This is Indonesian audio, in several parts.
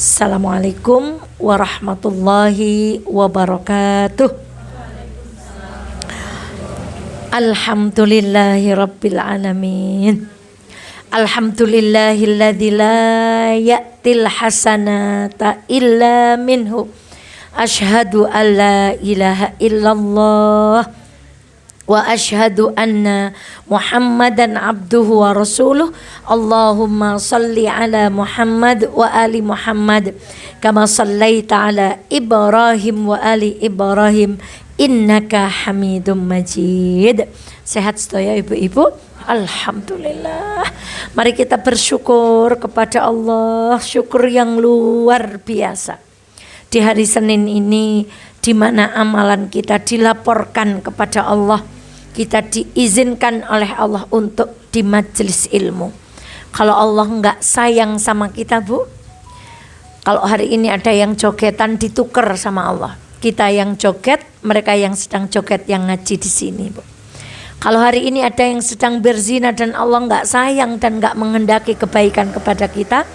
Assalamualaikum warahmatullahi wabarakatuh. Alhamdulillahi rabbil alamin. Alhamdulillahilladzi la ya'til hasanata illa minhu. Asyhadu an la ilaha illallah wa asyhadu anna Muhammadan abduhu wa rasuluh. Allahumma salli ala Muhammad wa ali Muhammad kama sallaita ala Ibrahim wa ali Ibrahim innaka Hamidum Majid. Sehat sedaya ibu-ibu? Alhamdulillah. Mari kita bersyukur kepada Allah, syukur yang luar biasa. Di hari Senin ini, di mana amalan kita dilaporkan kepada Allah, kita diizinkan oleh Allah untuk di majelis ilmu. Kalau Allah enggak sayang sama kita, Bu, kalau hari ini ada yang jogetan ditukar sama Allah. Kita yang joget, mereka yang sedang joget yang ngaji di sini, Bu. Kalau hari ini ada yang sedang berzina dan Allah enggak sayang dan enggak menghendaki kebaikan kepada kita,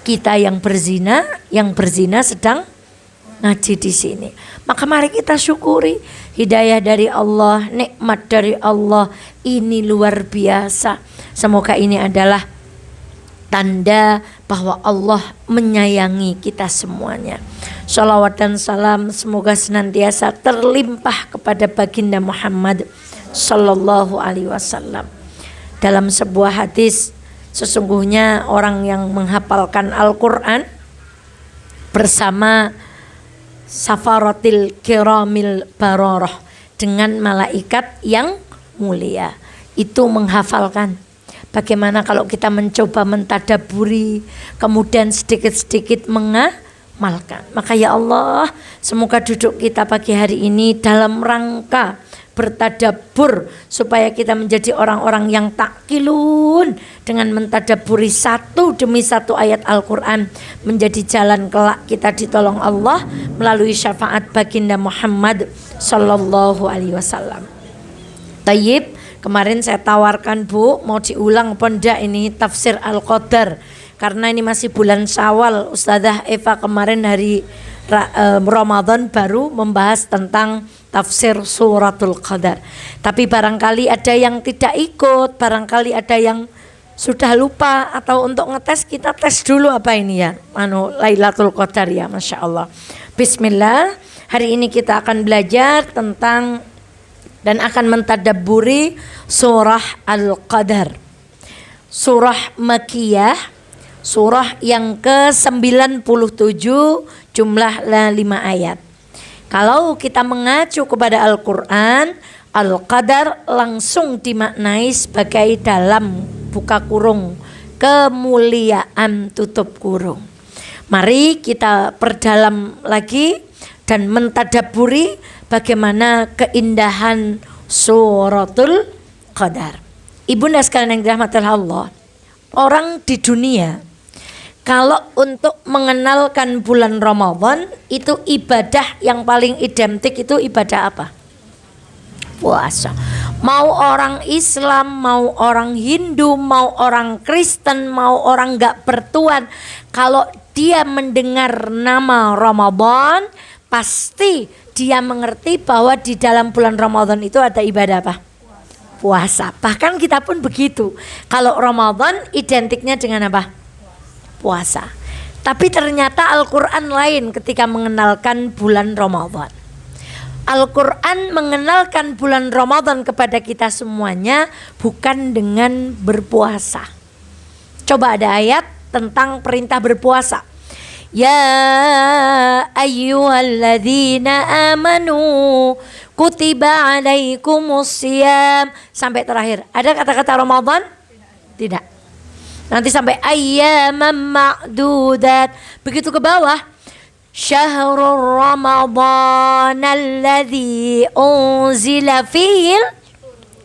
kita yang berzina sedang ngaji di sini. Maka mari kita syukuri hidayah dari Allah, nikmat dari Allah ini luar biasa. Semoga ini adalah tanda bahwa Allah menyayangi kita semuanya. Shalawat dan salam semoga senantiasa terlimpah kepada baginda Muhammad sallallahu alaihi wasallam. Dalam sebuah hadis, sesungguhnya orang yang menghafalkan Al-Quran bersama safaratil kiramil bararah, dengan malaikat yang mulia, itu menghafalkan. Bagaimana kalau kita mencoba mentadaburi, kemudian sedikit-sedikit mengamalkan. Maka ya Allah, semoga duduk kita pagi hari ini dalam rangka bertadabur, supaya kita menjadi orang-orang yang takilun dengan mentadaburi satu demi satu ayat Al-Quran, menjadi jalan kelak kita ditolong Allah melalui syafaat baginda Muhammad sallallahu alaihi wasallam. Tayyib, kemarin saya tawarkan, Bu, mau diulang apa enggak ini tafsir Al-Qadar, karena ini masih bulan Syawal. Ustazah Eva kemarin hari Ramadan baru membahas tentang tafsir suratul Qadar. Tapi barangkali ada yang tidak ikut, barangkali ada yang sudah lupa, atau untuk ngetes kita tes dulu apa ini ya, Lailatul Qadar ya, Masya Allah. Bismillah, hari ini kita akan belajar tentang dan akan mentadabburi surah Al-Qadar. Surah Makkiyah, surah yang ke-97, jumlah 5 ayat. Kalau kita mengacu kepada Al-Quran, Al-Qadar langsung dimaknai sebagai dalam buka kurung, kemuliaan tutup kurung. Mari kita perdalam lagi dan mentadaburi bagaimana keindahan suratul Qadar. Ibunda sekalian yang dirahmati Allah, orang di dunia kalau untuk mengenalkan bulan Ramadan itu ibadah yang paling identik itu ibadah apa? Puasa. Mau orang Islam, mau orang Hindu, mau orang Kristen, mau orang gak bertuan, kalau dia mendengar nama Ramadan, pasti dia mengerti bahwa di dalam bulan Ramadan itu ada ibadah apa? Puasa. Bahkan kita pun begitu. Kalau Ramadan identiknya dengan apa? Puasa. Tapi ternyata Al-Quran lain ketika mengenalkan bulan Ramadan. Al-Quran mengenalkan bulan Ramadan kepada kita semuanya bukan dengan berpuasa. Coba ada ayat tentang perintah berpuasa. Ya ayyuhalladzina amanu kutiba alaikumusiyam, sampai terakhir. Ada kata-kata Ramadan? Tidak. Nanti sampai ayyaman ma'dudat. Begitu ke bawah, syahrul ramadhan alladzi unzila fihil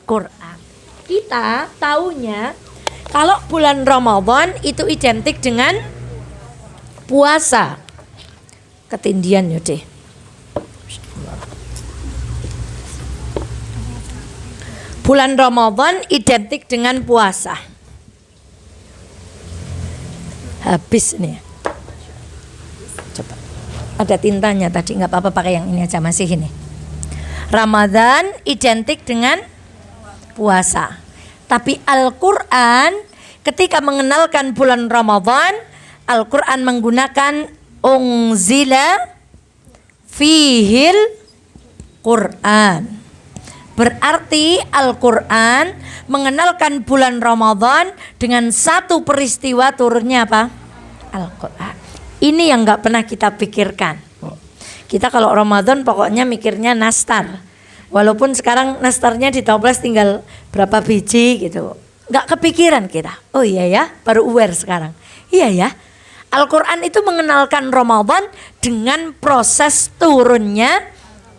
Qur'an. Kita taunya kalau bulan Ramadan itu identik dengan puasa. Ketindian ya deh. Bulan Ramadan identik dengan puasa. Habis nih. Coba. Ada tintanya tadi, nggak apa-apa pakai yang ini aja, masih ini. Ramadan identik dengan puasa. Tapi Al-Quran ketika mengenalkan bulan Ramadan, Al-Quran menggunakan unzila fihil Quran. Berarti Al-Quran mengenalkan bulan Ramadan dengan satu peristiwa turunnya apa? Al-Quran. Ini yang gak pernah kita pikirkan. Kita kalau Ramadan pokoknya mikirnya nastar. Walaupun sekarang nastarnya ditoples tinggal berapa biji gitu. Gak kepikiran kita. Oh iya ya, baru aware sekarang. Iya ya. Al-Quran itu mengenalkan Ramadan dengan proses turunnya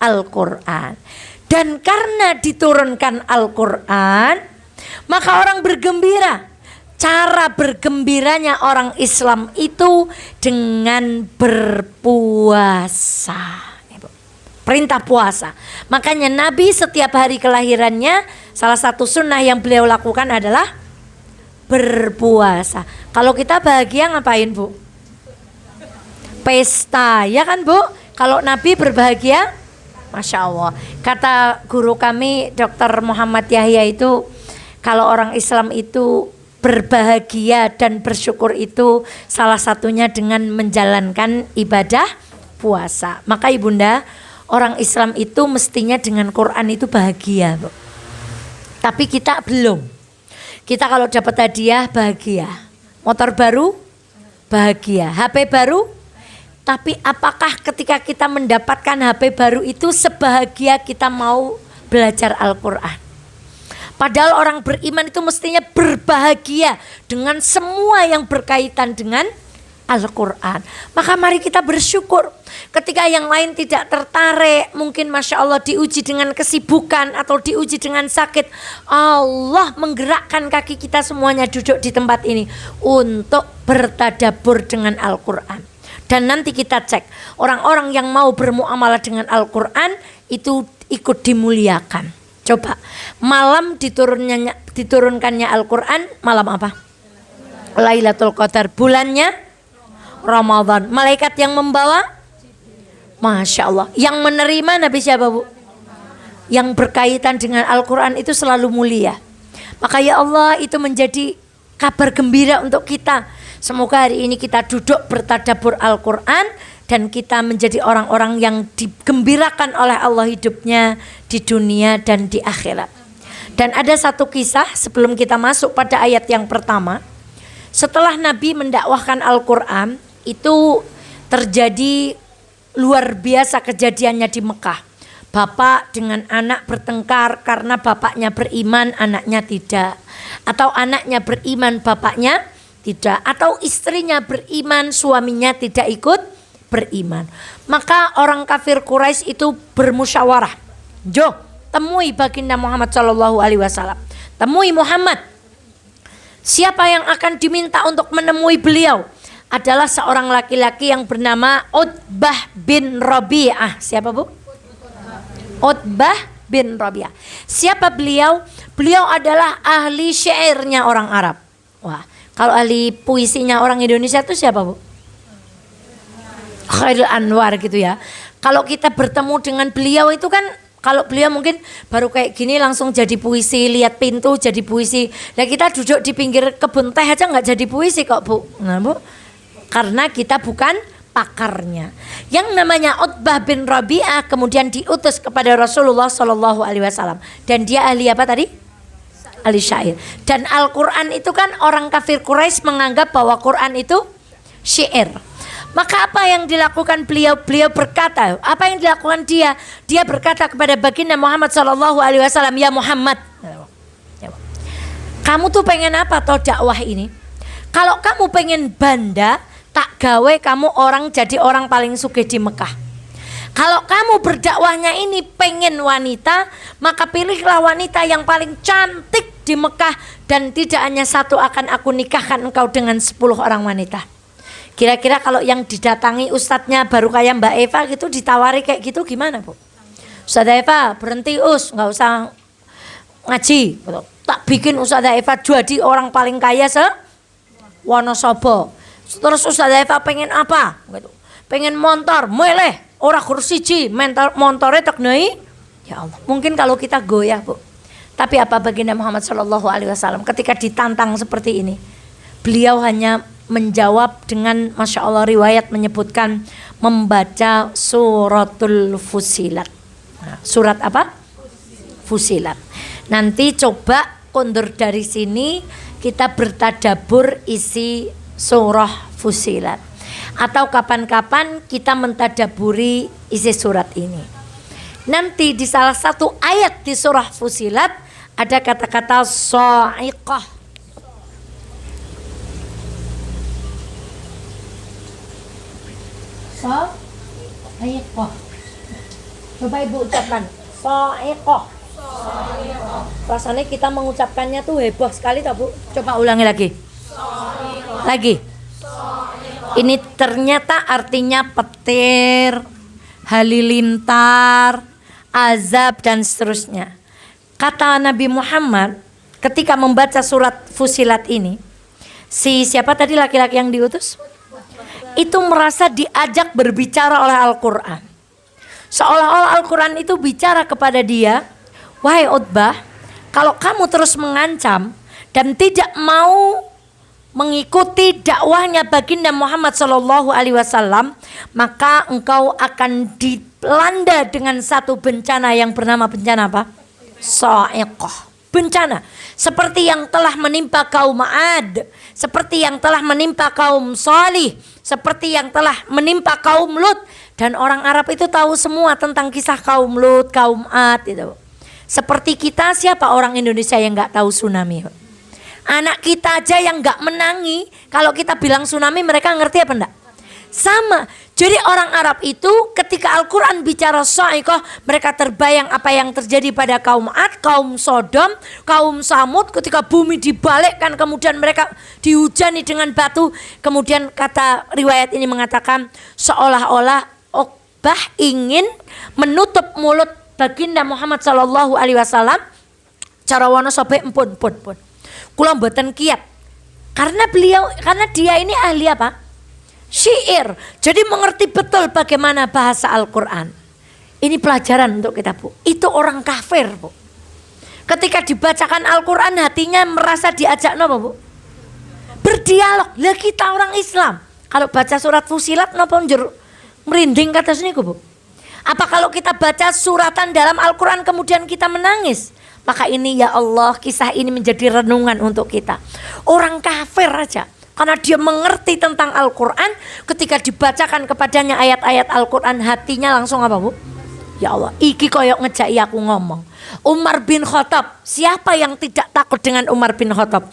Al-Quran. Dan karena diturunkan Al-Quran, maka orang bergembira. Cara bergembiranya orang Islam itu dengan berpuasa. Perintah puasa. Makanya Nabi setiap hari kelahirannya, salah satu sunnah yang beliau lakukan adalah berpuasa. Kalau kita bahagia ngapain, Bu? Pesta, ya kan, Bu? Kalau Nabi berbahagia, Masya Allah. Kata guru kami Dr. Muhammad Yahya itu, kalau orang Islam itu berbahagia dan bersyukur itu salah satunya dengan menjalankan ibadah puasa. Maka ibunda, orang Islam itu mestinya dengan Quran itu bahagia, Bu. Tapi kita belum. Kita kalau dapat hadiah bahagia, motor baru bahagia, HP baru. Tapi apakah ketika kita mendapatkan HP baru itu sebahagia kita mau belajar Al-Quran? Padahal orang beriman itu mestinya berbahagia dengan semua yang berkaitan dengan Al-Quran. Maka mari kita bersyukur. Ketika yang lain tidak tertarik, mungkin Masya Allah diuji dengan kesibukan atau diuji dengan sakit, Allah menggerakkan kaki kita semuanya duduk di tempat ini untuk bertadabbur dengan Al-Quran. Dan nanti kita cek, orang-orang yang mau bermuamalah dengan Al-Quran itu ikut dimuliakan. Coba, malam diturunkannya Al-Quran, malam apa? Lailatul Qadar. Bulannya Ramadan. Malaikat yang membawa, Masya Allah. Yang menerima Nabi siapa, Bu? Yang berkaitan dengan Al-Quran itu selalu mulia. Maka ya Allah, itu menjadi kabar gembira untuk kita. Semoga hari ini kita duduk bertadabbur Al-Quran dan kita menjadi orang-orang yang digembirakan oleh Allah hidupnya di dunia dan di akhirat. Dan ada satu kisah sebelum kita masuk pada ayat yang pertama. Setelah Nabi mendakwahkan Al-Quran, itu terjadi luar biasa kejadiannya di Mekah. Bapak dengan anak bertengkar karena bapaknya beriman, anaknya tidak. Atau anaknya beriman, bapaknya tidak. Atau istrinya beriman, suaminya tidak ikut beriman. Maka orang kafir Quraisy itu bermusyawarah. Jo, temui baginda Muhammad SAW. Temui Muhammad. Siapa yang akan diminta untuk menemui beliau? Adalah seorang laki-laki yang bernama Utbah bin Rabi'ah. Siapa, Bu? Utbah bin Rabi'ah. Siapa beliau? Beliau adalah ahli syairnya orang Arab. Wah, kalau ahli puisinya orang Indonesia itu siapa, Bu? Khairul Anwar gitu ya. Kalau kita bertemu dengan beliau itu kan, kalau beliau mungkin baru kayak gini langsung jadi puisi, lihat pintu jadi puisi. Nah kita duduk di pinggir kebun teh aja nggak jadi puisi kok, Bu. Nah, Bu, karena kita bukan pakarnya. Yang namanya Utbah bin Rabi'ah kemudian diutus kepada Rasulullah SAW. Dan dia ahli apa tadi? Ahli syair. Dan Al-Quran itu kan orang kafir Quraisy menganggap bahwa Quran itu syair. Maka apa yang dilakukan beliau? Beliau berkata, apa yang dilakukan dia? Dia berkata kepada baginda Muhammad SAW, ya Muhammad, kamu tuh pengen apa toh dakwah ini? Kalau kamu pengen banda, tak gawe kamu orang jadi orang paling sugih di Mekah. Kalau kamu berdakwahnya ini pengen wanita, maka pilihlah wanita yang paling cantik di Mekah. Dan tidak hanya satu akan aku nikahkan engkau dengan 10 orang wanita. Kira-kira kalau yang didatangi ustadznya baru kayak Mbak Eva gitu, ditawari kayak gitu gimana, Bu? Ustadzah Eva berhenti nggak usah ngaji. Tak bikin Ustadzah Eva jadi orang paling kaya se Wonosobo. Terus Ustadzah Eva pengen apa? Gitu. pengen motor, meleh, ora kursi siji, montore tek nei. Ya Allah, mungkin kalau kita goyah, Bu. Tapi apa baginda Muhammad Shallallahu Alaihi Wasallam ketika ditantang seperti ini, beliau hanya menjawab dengan, Masya Allah, riwayat menyebutkan membaca suratul Fusilat. Nah, surat apa? Fusilat. Nanti coba kondur dari sini kita bertadabur isi surah Fusilat. Atau kapan-kapan kita mentadaburi isi surat ini. Nanti di salah satu ayat di surah Fusilat ada kata-kata sa'iqah. Sa'iqah. Coba Ibu ucapkan. Sa'iqah. Rasanya kita mengucapkannya tuh heboh sekali tak Bu? Coba ulangi lagi. Lagi. Ini ternyata artinya petir, halilintar, azab dan seterusnya. Kata Nabi Muhammad ketika membaca surat Fusilat ini, siapa tadi laki-laki yang diutus? Itu merasa diajak berbicara oleh Al-Quran. Seolah-olah Al-Quran itu bicara kepada dia, wahai Utbah, kalau kamu terus mengancam dan tidak mau mengikuti dakwahnya baginda Muhammad Shallallahu Alaihi Wasallam, maka engkau akan dilanda dengan satu bencana yang bernama bencana apa? Sa'iqah. Bencana seperti yang telah menimpa kaum Ad, seperti yang telah menimpa kaum Salih, seperti yang telah menimpa kaum Lut. Dan orang Arab itu tahu semua tentang kisah kaum Lut, kaum Ad itu. Seperti kita, siapa orang Indonesia yang nggak tahu tsunami? Anak kita aja yang nggak menangi kalau kita bilang tsunami, mereka ngerti apa enggak? Sama. Jadi orang Arab itu ketika Al-Quran bicara sa'iqah, mereka terbayang apa yang terjadi pada kaum Ad, kaum Sodom, kaum Samud ketika bumi dibalikkan kemudian mereka dihujani dengan batu. Kemudian kata riwayat ini mengatakan seolah-olah Uqbah ingin menutup mulut baginda Muhammad Sallallahu Alaihi Wasallam. Cara wono sobe pun. Kula mboten kiat. Karena dia ini ahli apa? Syair. Jadi mengerti betul bagaimana bahasa Al-Quran. Ini pelajaran untuk kita, Bu. Itu orang kafir, Bu. Ketika dibacakan Al-Quran hatinya merasa diajak apa, Bu? Berdialog. Lah kita orang Islam, kalau baca surat Fusilat napa njur merinding kata niku, Bu? Apa kalau kita baca suratan dalam Al-Quran kemudian kita menangis? Maka ini ya Allah, kisah ini menjadi renungan untuk kita. Orang kafir aja, karena dia mengerti tentang Al-Quran, ketika dibacakan kepadanya ayat-ayat Al-Quran, hatinya langsung apa, Bu? Ya Allah, iki koyok ngejaki aku ngomong. Umar bin Khattab, siapa yang tidak takut dengan Umar bin Khattab?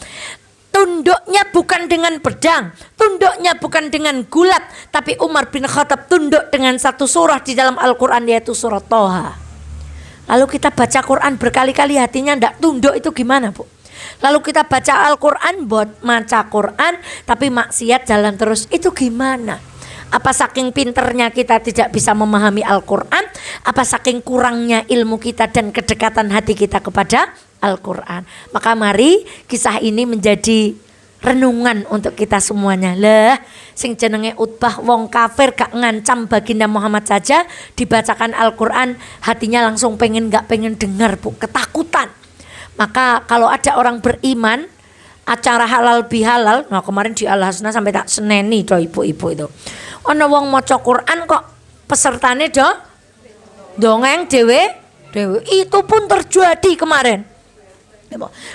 Tunduknya bukan dengan pedang, tunduknya bukan dengan gulat, tapi Umar bin Khattab tunduk dengan satu surah di dalam Al-Quran, yaitu surat Toha. Lalu kita baca Quran berkali-kali hatinya tidak tunduk, itu gimana, Bu? Lalu kita baca Al-Quran, buat maca Quran tapi maksiat jalan terus, itu gimana? Apa saking pinternya kita tidak bisa memahami Al-Quran? Apa saking kurangnya ilmu kita dan kedekatan hati kita kepada Al-Quran? Maka mari kisah ini menjadi renungan untuk kita semuanya. Lah, sing jenenge Utbah wong kafir gak ngancam baginda Muhammad saja, dibacakan Al-Quran hatinya langsung gak pengen dengar, Bu, ketakutan. Maka kalau ada orang beriman, acara halal bihalal, nah kemarin di Al-Hasna sampai tak seneni do ibu-ibu itu. Ana wong maca Quran kok pesertane dongeng dewe, itu pun terjadi kemarin.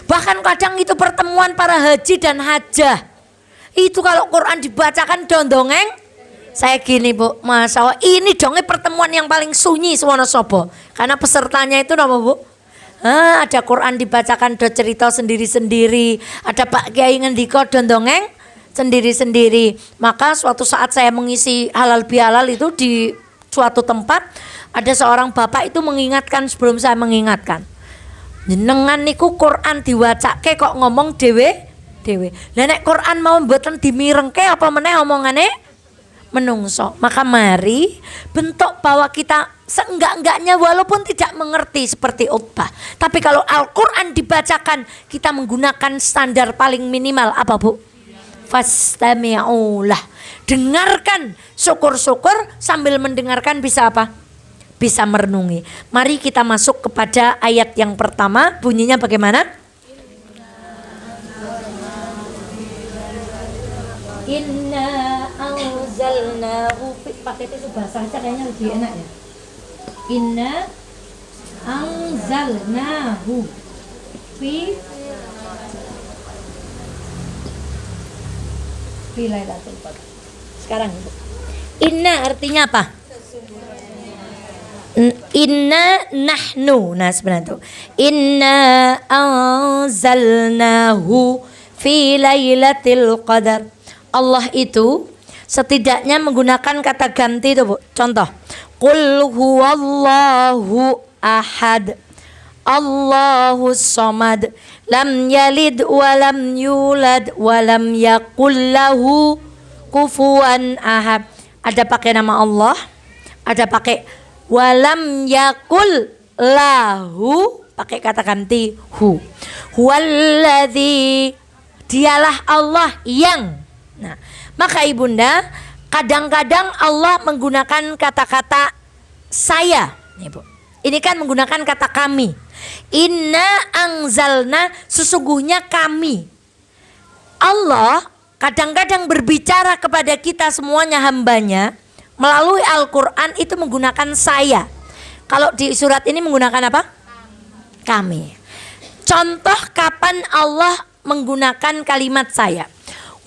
Bahkan kadang itu pertemuan para haji dan hajah. Itu kalau Quran dibacakan dongeng, saya gini, Bu, Masya Allah, ini dongeng pertemuan yang paling sunyi Wonosobo. Karena pesertanya itu nama, Bu, ada Quran dibacakan do cerita sendiri-sendiri, ada Pak Kiai ngendika dongeng sendiri-sendiri. Maka suatu saat saya mengisi halal bihalal itu di suatu tempat, ada seorang bapak itu mengingatkan sebelum saya mengingatkan. Jenengan niku Quran diwacake kok ngomong dewe. Lah nek Quran mau mboten dimirengke apa meneh omongane menungso. Maka mari bentuk bahwa kita seenggak-enggaknya walaupun tidak mengerti seperti Utbah, tapi kalau Al-Quran dibacakan kita menggunakan standar paling minimal apa, Bu? Fastami'ulah. dengarkan, syukur-syukur sambil mendengarkan bisa apa? Bisa merenungi. Mari kita masuk kepada ayat yang pertama, bunyinya bagaimana? Inna anzalnahu fi, pakai itu bahasa aja kayaknya lebih enak ya. Inna anzalnahu fi Lailatul Qadar. Sekarang Ibu. Inna artinya apa? Inna nahnu. Nah sebenarnya itu inna anzalnahu fi lailatul qadar. Allah itu setidaknya menggunakan kata ganti itu Bu. Contoh, qul huwallahu ahad, Allahus samad, lam yalid wa lam yulad wa lam yakul lahu kufuwan ahad. Ada pakai nama Allah, ada pakai walam yakul lahu, pakai kata ganti hu. Huwaladzi, dialah Allah yang. Nah, maka ibunda, kadang-kadang Allah menggunakan kata-kata saya. Nih, Bu. Ini kan menggunakan kata kami. Inna anzalna, sesungguhnya kami. Allah kadang-kadang berbicara kepada kita semuanya hambanya melalui Al-Quran itu menggunakan saya. Kalau di surat ini menggunakan apa? Kami. Contoh kapan Allah menggunakan kalimat saya.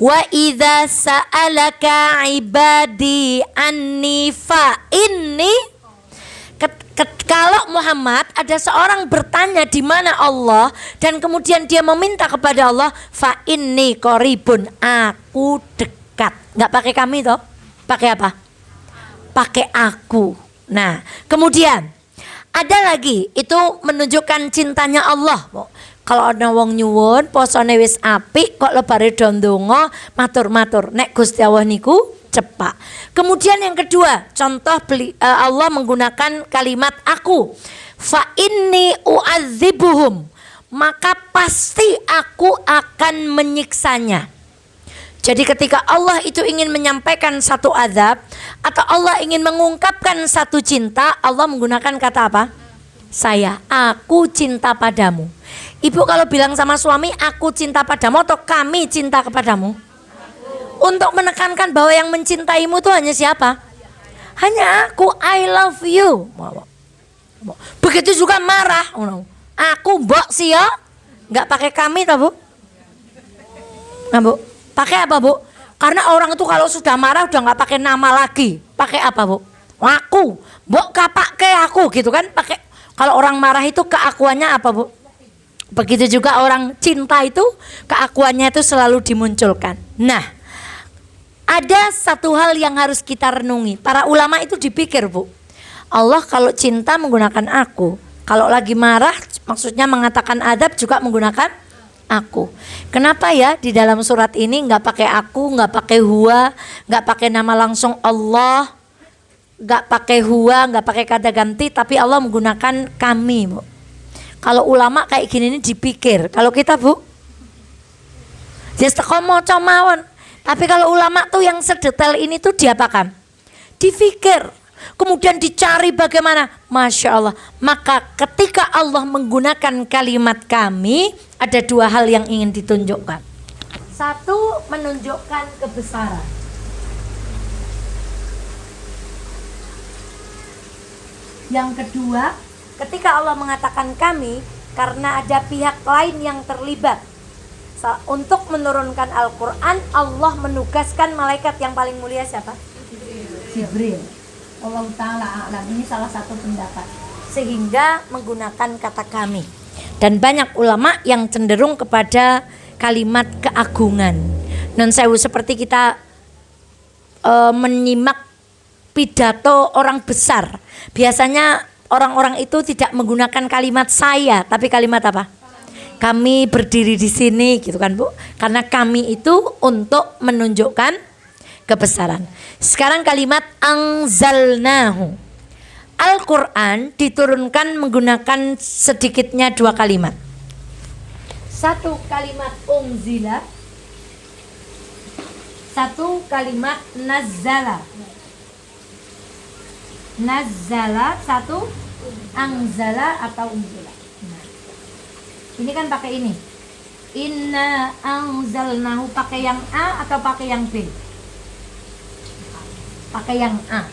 Wa idza sa'alaka ibadi anni fa inni. Kalau Muhammad ada seorang bertanya di mana Allah dan kemudian dia meminta kepada Allah, fa inni qaribun, aku dekat. Enggak pakai kami toh? Pakai apa? Pakai aku. Nah, kemudian ada lagi, itu menunjukkan cintanya Allah. Kalau ada wong nyuwun posone wis apik kok lebare do ndonga matur-matur, nek Gusti Allah niku cepak. Kemudian yang kedua, contoh Allah menggunakan kalimat aku. Fa inni u'adzibuhum, maka pasti aku akan menyiksanya. Jadi ketika Allah itu ingin menyampaikan satu azab atau Allah ingin mengungkapkan satu cinta, Allah menggunakan kata apa? Saya, aku cinta padamu. Ibu kalau bilang sama suami, aku cinta padamu atau kami cinta kepadamu? Untuk menekankan bahwa yang mencintaimu itu hanya siapa? Hanya aku, I love you. Begitu juga marah, aku mbok sih ya. Nggak pakai kami toh Bu? Nah Bu, pakai apa Bu? Karena orang itu kalau sudah marah udah nggak pakai nama lagi. Pakai apa Bu? Aku, mbok kapak ke aku gitu kan? Pakai. Kalau orang marah itu keakuannya apa Bu? Begitu juga orang cinta itu keakuannya itu selalu dimunculkan. Nah, ada satu hal yang harus kita renungi. Para ulama itu dipikir Bu, Allah kalau cinta menggunakan aku, kalau lagi marah maksudnya mengatakan adab juga menggunakan aku. Kenapa ya di dalam surat ini nggak pakai aku, nggak pakai huwa, nggak pakai nama langsung Allah, nggak pakai huwa, nggak pakai kata ganti, tapi Allah menggunakan kami Bu. Kalau ulama kayak gini ini dipikir. Kalau kita Bu, just maca mawon. Tapi kalau ulama tuh yang sedetail ini tuh diapakan? Difikir. Kemudian dicari bagaimana. Masya Allah. Maka ketika Allah menggunakan kalimat kami, ada dua hal yang ingin ditunjukkan. Satu, menunjukkan kebesaran. Yang kedua, ketika Allah mengatakan kami, karena ada pihak lain yang terlibat. Untuk menurunkan Al-Quran, Allah menugaskan malaikat yang paling mulia siapa? Jibril. Allah Ta'ala a'lam, ini salah satu pendapat. Sehingga menggunakan kata kami. Dan banyak ulama yang cenderung kepada kalimat keagungan. Non sewu, seperti kita menyimak pidato orang besar. Biasanya orang-orang itu tidak menggunakan kalimat saya, tapi kalimat apa? Kami berdiri di sini gitu kan Bu. Karena kami itu untuk menunjukkan kebesaran. Sekarang kalimat anzalnahu. Al-Quran diturunkan menggunakan sedikitnya dua kalimat. Satu kalimat unzila. Satu kalimat nazzala. Nazzala, satu anzala atau unzila. Nah, ini kan pakai ini. Inna anzalnahu, pakai yang A atau pakai yang B? Pakai yang A.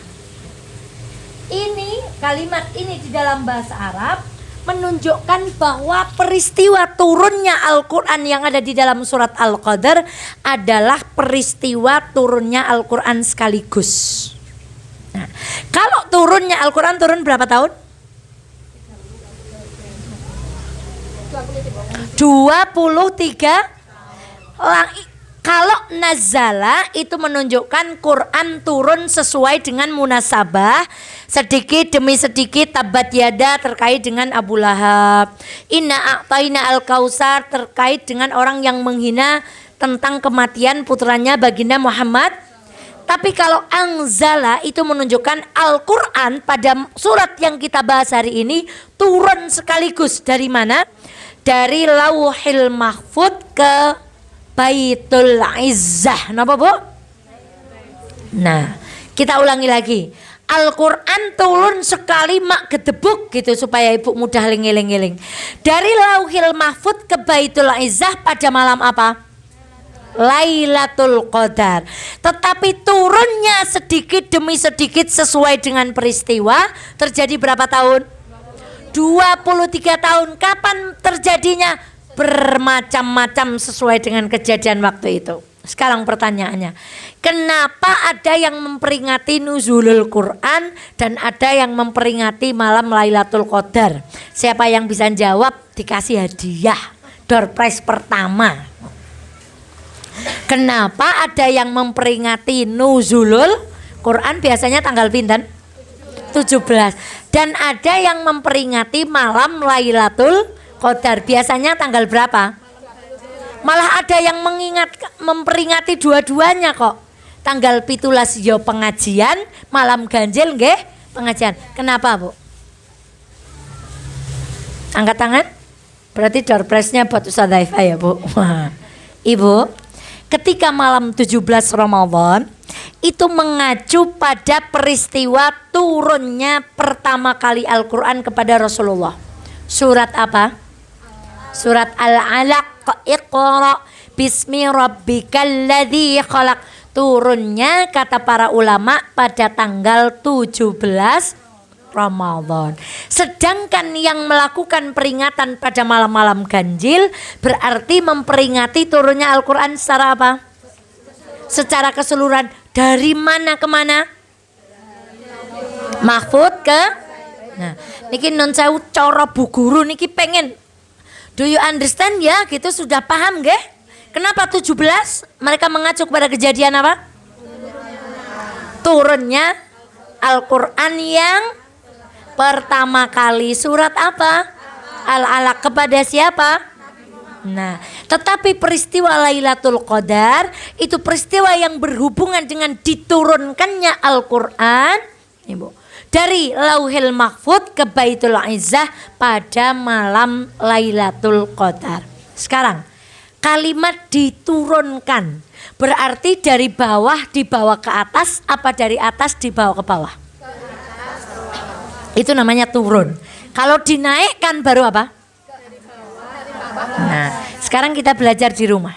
Ini kalimat ini di dalam bahasa Arab menunjukkan bahwa peristiwa turunnya Al-Quran yang ada di dalam surat Al-Qadar adalah peristiwa turunnya Al-Quran sekaligus. Nah, kalau turunnya Al-Quran turun berapa tahun? 23. Kalau nazala itu menunjukkan Quran turun sesuai dengan munasabah, sedikit demi sedikit, tabat yada terkait dengan Abu Lahab, inna a'taina al-kausar terkait dengan orang yang menghina tentang kematian putranya baginda Muhammad. Tapi kalau anzala itu menunjukkan Al-Quran pada surat yang kita bahas hari ini turun sekaligus. Dari mana? Dari Lauhil Mahfud ke Baitul Izzah. Napa, Bu? Nah, kita ulangi lagi. Al-Quran turun sekali mak gedebuk gitu supaya ibu mudah ngeling-ngeling. Dari Lauhil Mahfud ke Baitul Izzah pada malam apa? Lailatul Qadar. Tetapi turunnya sedikit demi sedikit sesuai dengan peristiwa. Terjadi berapa tahun? 23 tahun. Kapan terjadinya? Bermacam-macam sesuai dengan kejadian waktu itu. Sekarang pertanyaannya, kenapa ada yang memperingati nuzulul Quran dan ada yang memperingati malam Lailatul Qadar? Siapa yang bisa jawab dikasih hadiah door prize pertama. Kenapa ada yang memperingati nuzulul Quran biasanya tanggal pinten? 17. Dan ada yang memperingati malam Lailatul Qadar biasanya tanggal berapa? Malah ada yang memperingati dua-duanya kok. Tanggal 17 yo pengajian, malam ganjil nggih pengajian. Kenapa, Bu? Angkat tangan. Berarti door prize-nya buat Ustaz Haifah ya, Bu. Ibu, ketika malam 17 Ramadan itu mengacu pada peristiwa turunnya pertama kali Al-Quran kepada Rasulullah. Surat apa? Surat Al-Alaq. Iqra bismi rabbikal ladzi khalaq. Turunnya kata para ulama pada tanggal 17 Ramadan. Sedangkan yang melakukan peringatan pada malam-malam ganjil berarti memperingati turunnya Al-Quran secara apa? Secara keseluruhan. Dari mana ke mana? Mahfud ke? Nah, niki non sewu cara Bu Guru niki pengen. Do you understand ya? Gitu sudah paham nggih? Kenapa 17? Mereka mengacu kepada kejadian apa? Turunnya Al-Quran yang pertama kali. Surat apa? Al-Alaq. Kepada siapa? Nah, tetapi peristiwa Lailatul Qadar itu peristiwa yang berhubungan dengan diturunkannya Al-Quran, Ibu, dari Lauhil Mahfud ke Baitul Izzah pada malam Lailatul Qadar. Sekarang kalimat diturunkan berarti dari bawah dibawa ke atas apa dari atas dibawa ke bawah? Itu namanya turun. Kalau dinaikkan baru apa? Nah, sekarang kita belajar di rumah.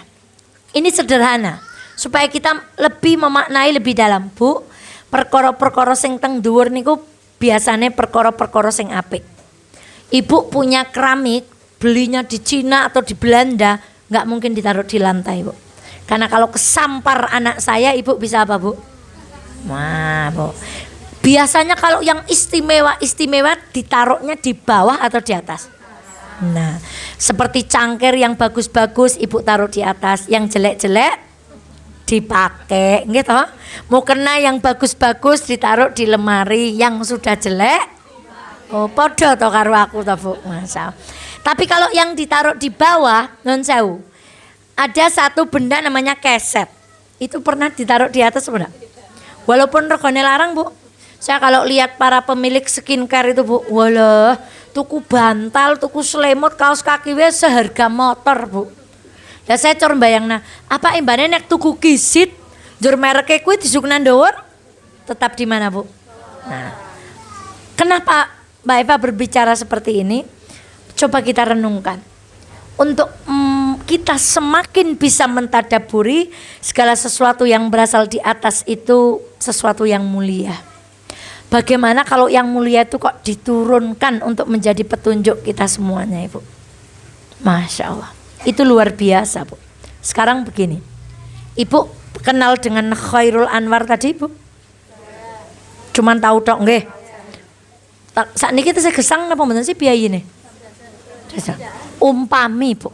Ini sederhana supaya kita lebih memaknai lebih dalam, Bu. Perkara-perkara sing teng dhuwur niku biasane perkara-perkara sing apik. Ibu punya keramik, belinya di Cina atau di Belanda, nggak mungkin ditaruh di lantai, Bu. Karena kalau kesampar anak saya, Ibu bisa apa, Bu? Wah, Bu. Biasanya kalau yang istimewa ditaruhnya di bawah atau di atas. Nah, seperti cangkir yang bagus-bagus Ibu taruh di atas, yang jelek-jelek dipakai, gitu. Mau kena yang bagus-bagus ditaruh di lemari, yang sudah jelek, oh podo to karo aku to, Bu. Masa. Tapi kalau yang ditaruh di bawah, non sewu, ada satu benda namanya keset. Itu pernah ditaruh di atas enggak? Walaupun regane larang, Bu. Saya kalau lihat para pemilik skincare itu, Bu, walah, tuku bantal, tuku selimut, kaos kaki wis seharga motor, Bu. Lah saya cor bayangna, apa imbane nek tuku kisit Jur mereke kuwi disukna ndhuwur tetap di mana, Bu? Nah, kenapa Mbak Eva berbicara seperti ini? Coba kita renungkan. Untuk kita semakin bisa mentadaburi segala sesuatu yang berasal di atas itu sesuatu yang mulia. Bagaimana kalau yang mulia itu kok diturunkan untuk menjadi petunjuk kita semuanya, Ibu? Masya Allah, itu luar biasa, Bu. Sekarang begini, Ibu kenal dengan Khairul Anwar tadi, Bu? Cuman tahu tok nggih. Saat ini kita gesang napa mboten sih biayine? Umpami, Bu,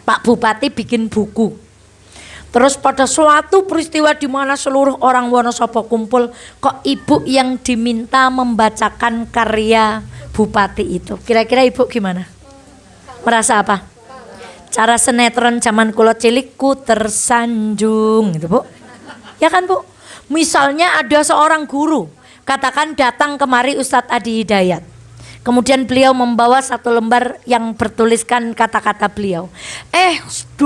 Pak Bupati bikin buku. Terus pada suatu peristiwa di mana seluruh orang Wonosobo kumpul, kok Ibu yang diminta membacakan karya Bupati itu. Kira-kira Ibu gimana? Merasa apa? Cara sinetron zaman kula cilik ku tersanjung gitu, Bu. Ya kan, Bu? Misalnya ada seorang guru, katakan datang kemari Ustadz Adi Hidayat. Kemudian beliau membawa satu lembar yang bertuliskan kata-kata beliau. 2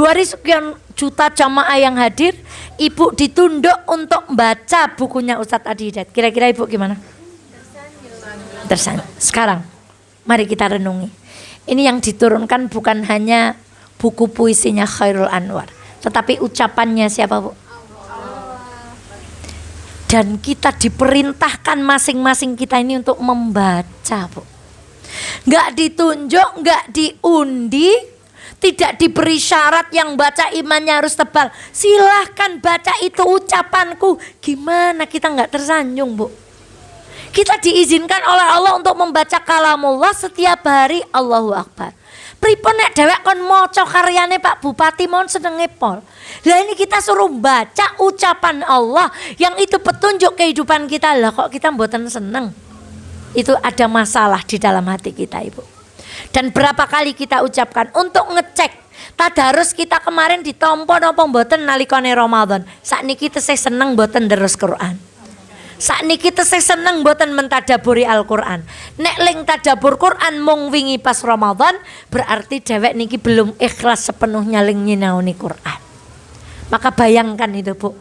juta jamaah yang hadir, Ibu ditunduk untuk baca bukunya Ustadz Adi Hidayat. Kira-kira Ibu gimana? Tersanjung. Sekarang, mari kita renungi. Ini yang diturunkan bukan hanya buku puisinya Khairul Anwar, tetapi ucapannya siapa, Bu? Dan kita diperintahkan masing-masing kita ini untuk membaca, Bu. Nggak ditunjuk, nggak diundi, tidak diberi syarat yang baca imannya harus tebal. Silahkan baca itu ucapanku. Gimana kita nggak tersanjung, Bu? Kita diizinkan oleh Allah untuk membaca kalamullah setiap hari. Allahu Akbar. Pripun nek dhewek kon maca karyane Pak Bupati mohon senenge pol. Lah ini kita suruh baca ucapan Allah yang itu petunjuk kehidupan kita. Lah kok kita mboten seneng? Itu ada masalah di dalam hati kita, Ibu. Dan berapa kali kita ucapkan untuk ngecek tadarus kita kemarin ditompo napa mboten nalikane Ramadan. Sakniki tesih seneng mboten deres Quran. Sakniki tesih seneng mboten mentadaburi Al-Qur'an. Nek ling tadabur Quran mung wingi pas Ramadan, berarti dhewek niki belum ikhlas sepenuhnya ling nyinaoni Quran. Maka bayangkan itu, Bu.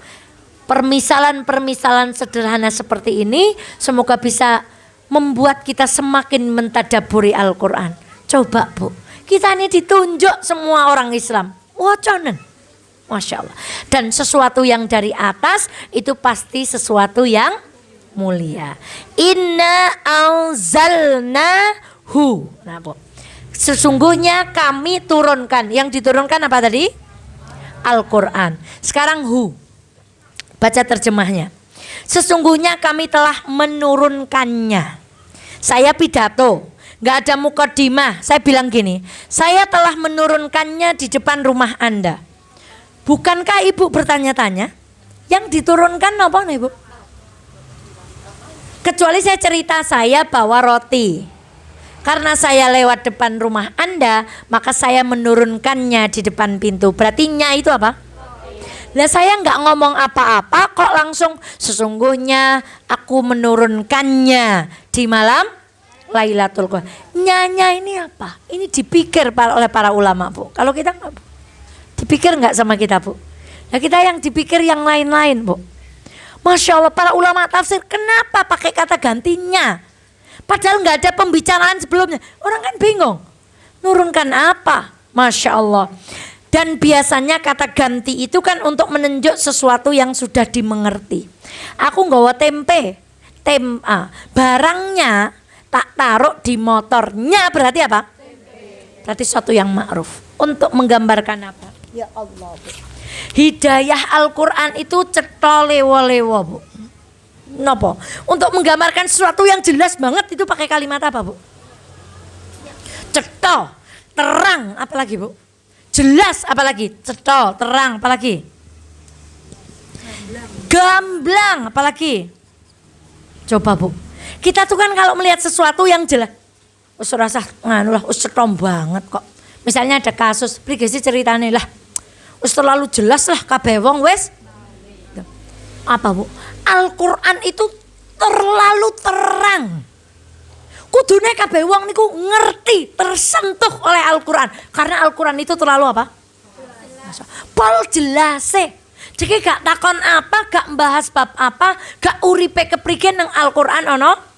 Permisalan-permisalan sederhana seperti ini semoga bisa membuat kita semakin mentadaburi Al-Qur'an. Coba, Bu, kita ini ditunjuk semua orang Islam. Wacanen. Masya Allah. Dan sesuatu yang dari atas itu pasti sesuatu yang mulia. Inna anzalnahu. Nah, Bu, sesungguhnya kami turunkan. Yang diturunkan apa tadi? Al-Quran. Sekarang hu. Baca terjemahnya. Sesungguhnya kami telah menurunkannya. Saya pidato, gak ada mukadimah. Saya bilang gini, saya telah menurunkannya di depan rumah Anda. Bukankah Ibu bertanya-tanya, yang diturunkan apa nih, Bu? Kecuali saya cerita saya bawa roti. Karena saya lewat depan rumah Anda, maka saya menurunkannya di depan pintu. Berarti nya itu apa? Lah saya nggak ngomong apa-apa kok langsung sesungguhnya aku menurunkannya di malam Lailatul Qadar. Nya ini apa? Ini dipikir oleh para ulama, Bu. Kalau kita nggak, Bu. Dipikir nggak sama kita, Bu? Nah kita yang dipikir yang lain-lain, Bu. Masya Allah, para ulama tafsir kenapa pakai kata gantinya? Padahal nggak ada pembicaraan sebelumnya. Orang kan bingung. Nurunkan apa? Masya Allah. Dan biasanya kata ganti itu kan untuk menunjuk sesuatu yang sudah dimengerti. Aku nggawa tempe, barangnya tak taruh di motornya berarti apa? Berarti sesuatu yang ma'ruf. Untuk menggambarkan apa? Ya Allah, Bu. Hidayah Al-Quran itu cetha lewo-lewo, Bu. Napa? Untuk menggambarkan sesuatu yang jelas banget itu pakai kalimat apa, Bu? Cetha, terang, apalagi, Bu? Jelas, apalagi? Cetha, terang, apalagi? Gamblang, apalagi? Coba, Bu. Kita tuh kan kalau melihat sesuatu yang jelas, wis rasa nganulah cetom banget kok. Misalnya ada kasus, prigesi ceritane lah. Wis terlalu jelas lah kabeh wong wis. Apa, Bu? Al-Qur'an itu terlalu terang. Kudune kabeh wong niku ngerti, tersentuh oleh Al-Qur'an. Karena Al-Qur'an itu terlalu apa? Pol jelase. Jadi gak takon apa, gak membahas bab apa, gak uripe keprigen nang Al-Qur'an ono.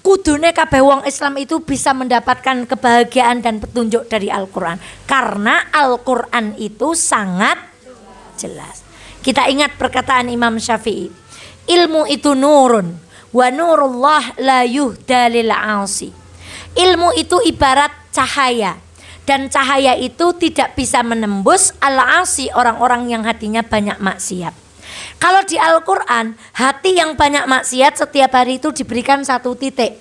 Kudune kabeh wong Islam itu bisa mendapatkan kebahagiaan dan petunjuk dari Al-Qur'an. Karena Al-Qur'an itu sangat jelas. Kita ingat perkataan Imam Syafi'i. Ilmu itu nurun wa nurullah la yuhda lil 'asi. Ilmu itu ibarat cahaya. Dan cahaya itu tidak bisa menembus al-asi, orang-orang yang hatinya banyak maksiat. Kalau di Al-Quran, hati yang banyak maksiat setiap hari itu diberikan 1 titik.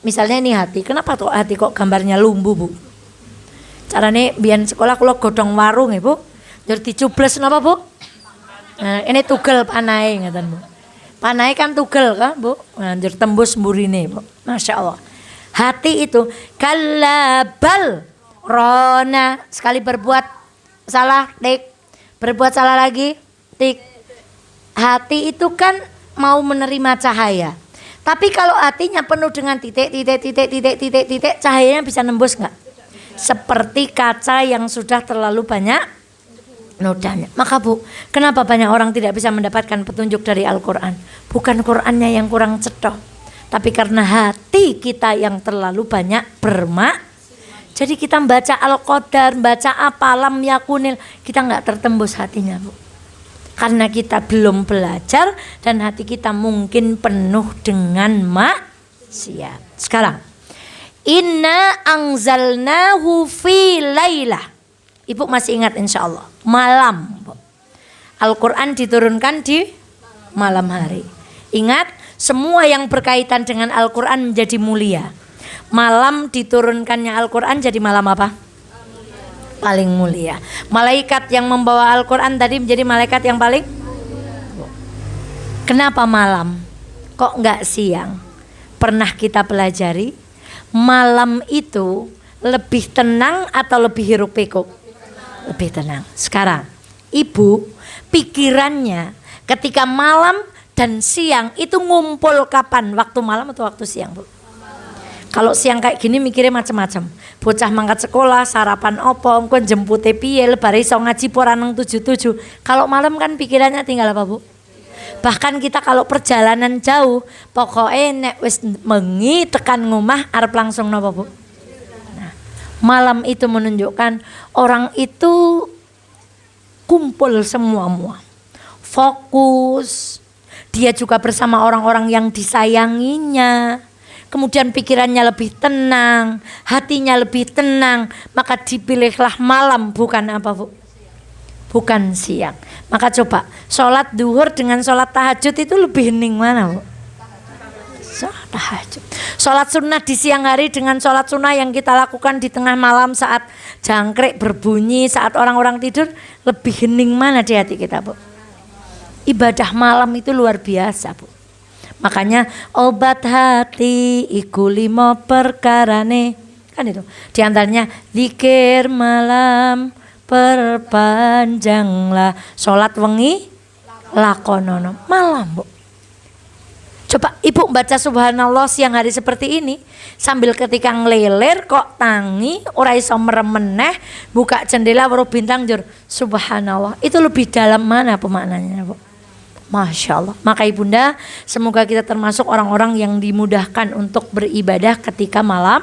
Misalnya ini hati, kenapa tuh hati kok gambarnya lumbu, Bu? Caranya biar sekolah kalau godong warung ya, Bu. Jadi dicubles napa, Bu? Nah, ini tugel panai ngeten, Bu. Panai kan tugel kan, Bu? Nah, jadi tembus mburine, Bu. Masya Allah. Hati itu kalabal Rona, sekali berbuat salah, tik. Berbuat salah lagi, tik. Hati itu kan mau menerima cahaya. Tapi kalau hatinya penuh dengan titik, cahayanya bisa nembus nggak? Seperti kaca yang sudah terlalu banyak nodanya. Maka Bu, kenapa banyak orang tidak bisa mendapatkan petunjuk dari Al-Quran? Bukan Qurannya yang kurang cetoh, tapi karena hati kita yang terlalu banyak Jadi kita baca Al-Qadar, baca apa, lam yakunil, kita nggak tertembus hatinya, Bu. Karena kita belum belajar dan hati kita mungkin penuh dengan maksiat. Sekarang, inna anzalnahu fi lailah. Ibu masih ingat insya Allah, malam. Al-Quran diturunkan di malam hari. Ingat, semua yang berkaitan dengan Al-Quran menjadi mulia. Malam diturunkannya Al-Quran jadi malam apa? Paling mulia. Malaikat yang membawa Al-Quran tadi menjadi malaikat yang paling. Kenapa malam? Kok enggak siang? Pernah kita pelajari, malam itu lebih tenang atau lebih hiruk pikuk? Lebih tenang. Sekarang, ibu pikirannya ketika malam dan siang itu ngumpul kapan? Waktu malam atau waktu siang, Bu? Kalau siang kayak gini mikirnya macam-macam. Bocah mangkat sekolah, sarapan opo, engko jempute piye, lebar iso ngaji pora nang 77. Kalau malam kan pikirannya tinggal apa, Bu? Bahkan kita kalau perjalanan jauh, pokoknya nek wis mengi tekan ngomah arep langsung napa, Bu? Nah, malam itu menunjukkan orang itu kumpul semua. Fokus. Dia juga bersama orang-orang yang disayanginya. Kemudian pikirannya lebih tenang, hatinya lebih tenang, maka dipilihlah malam, bukan apa, Bu? Bukan siang. Maka coba, sholat duhur dengan sholat tahajud itu lebih hening mana, Bu? Sholat tahajud. Sholat sunnah di siang hari dengan sholat sunnah yang kita lakukan di tengah malam saat jangkrik berbunyi, saat orang-orang tidur, lebih hening mana di hati kita, Bu? Ibadah malam itu luar biasa, Bu. Makanya obat hati iku 5 perkarane, kan itu. Di antaranya zikir malam perpanjanglah, sholat wengi lakonono malam, Bu. Coba ibu baca subhanallah siang hari seperti ini sambil ketika ngeleler kok tangi ora iso merem meneh, buka jendela weruh bintang jur subhanallah. Itu lebih dalam mana pemaknanya, Bu? Masya Allah. Maka ibunda, semoga kita termasuk orang-orang yang dimudahkan untuk beribadah ketika malam.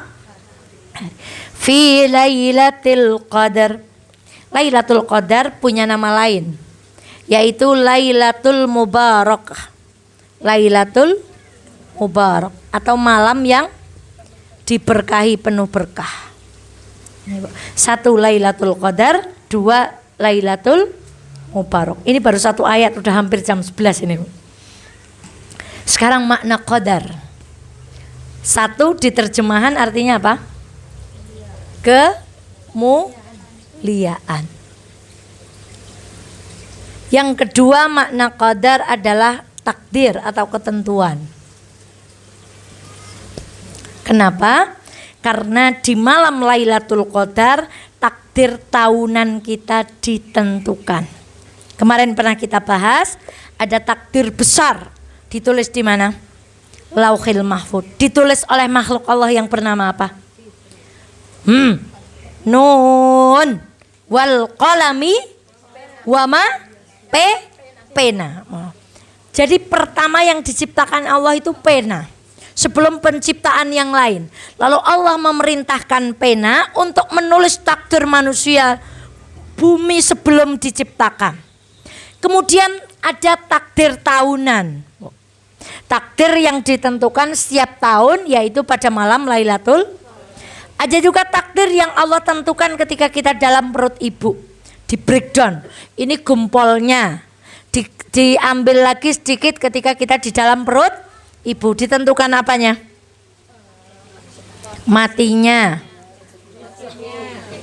Fi Lailatul Qadar. Lailatul Qadar punya nama lain, yaitu Lailatul Mubarakah. Lailatul Mubarak atau malam yang diberkahi penuh berkah. 1 Lailatul Qadar, 2 Lailatul Mubarak. Ini baru 1 ayat udah hampir jam 11 ini. Sekarang makna qadar. 1 di terjemahan artinya apa? Kemuliaan. Yang kedua makna qadar adalah takdir atau ketentuan. Kenapa? Karena di malam Lailatul Qadar takdir tahunan kita ditentukan. Kemarin pernah kita bahas, ada takdir besar ditulis di mana? Lauhil Mahfuz. Ditulis oleh makhluk Allah yang bernama apa? Nun wal qalami wa ma pena. Jadi pertama yang diciptakan Allah itu pena. Sebelum penciptaan yang lain. Lalu Allah memerintahkan pena untuk menulis takdir manusia bumi sebelum diciptakan. Kemudian ada takdir tahunan. Takdir yang ditentukan setiap tahun yaitu pada malam Lailatul. Ada juga takdir yang Allah tentukan ketika kita dalam perut ibu. Di breakdown. Ini gempolnya. Diambil lagi sedikit ketika kita di dalam perut ibu. Ditentukan apanya? Matinya,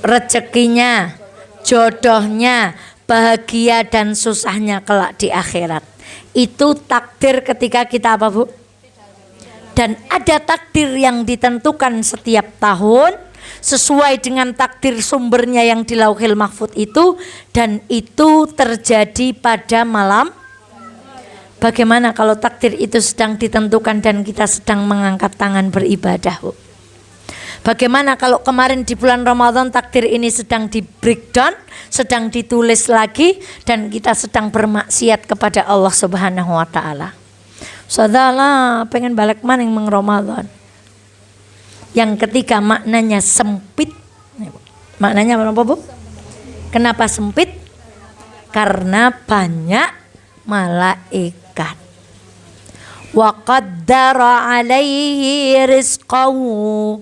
rezekinya, jodohnya, bahagia dan susahnya kelak di akhirat. Itu takdir ketika kita apa, Bu? Dan ada takdir yang ditentukan setiap tahun sesuai dengan takdir sumbernya yang di Lauhil Mahfuz itu, dan itu terjadi pada malam. Bagaimana kalau takdir itu sedang ditentukan dan kita sedang mengangkat tangan beribadah, Bu? Bagaimana kalau kemarin di bulan Ramadan takdir ini sedang di breakdown, sedang ditulis lagi, dan kita sedang bermaksiat kepada Allah Subhanahu wa taala. Saudara pengen balik maning meng Ramadan. Yang ketiga maknanya sempit. Maknanya apa, Bu? Kenapa sempit? Karena banyak malaikat. Wa qaddara alaihi rizqahu.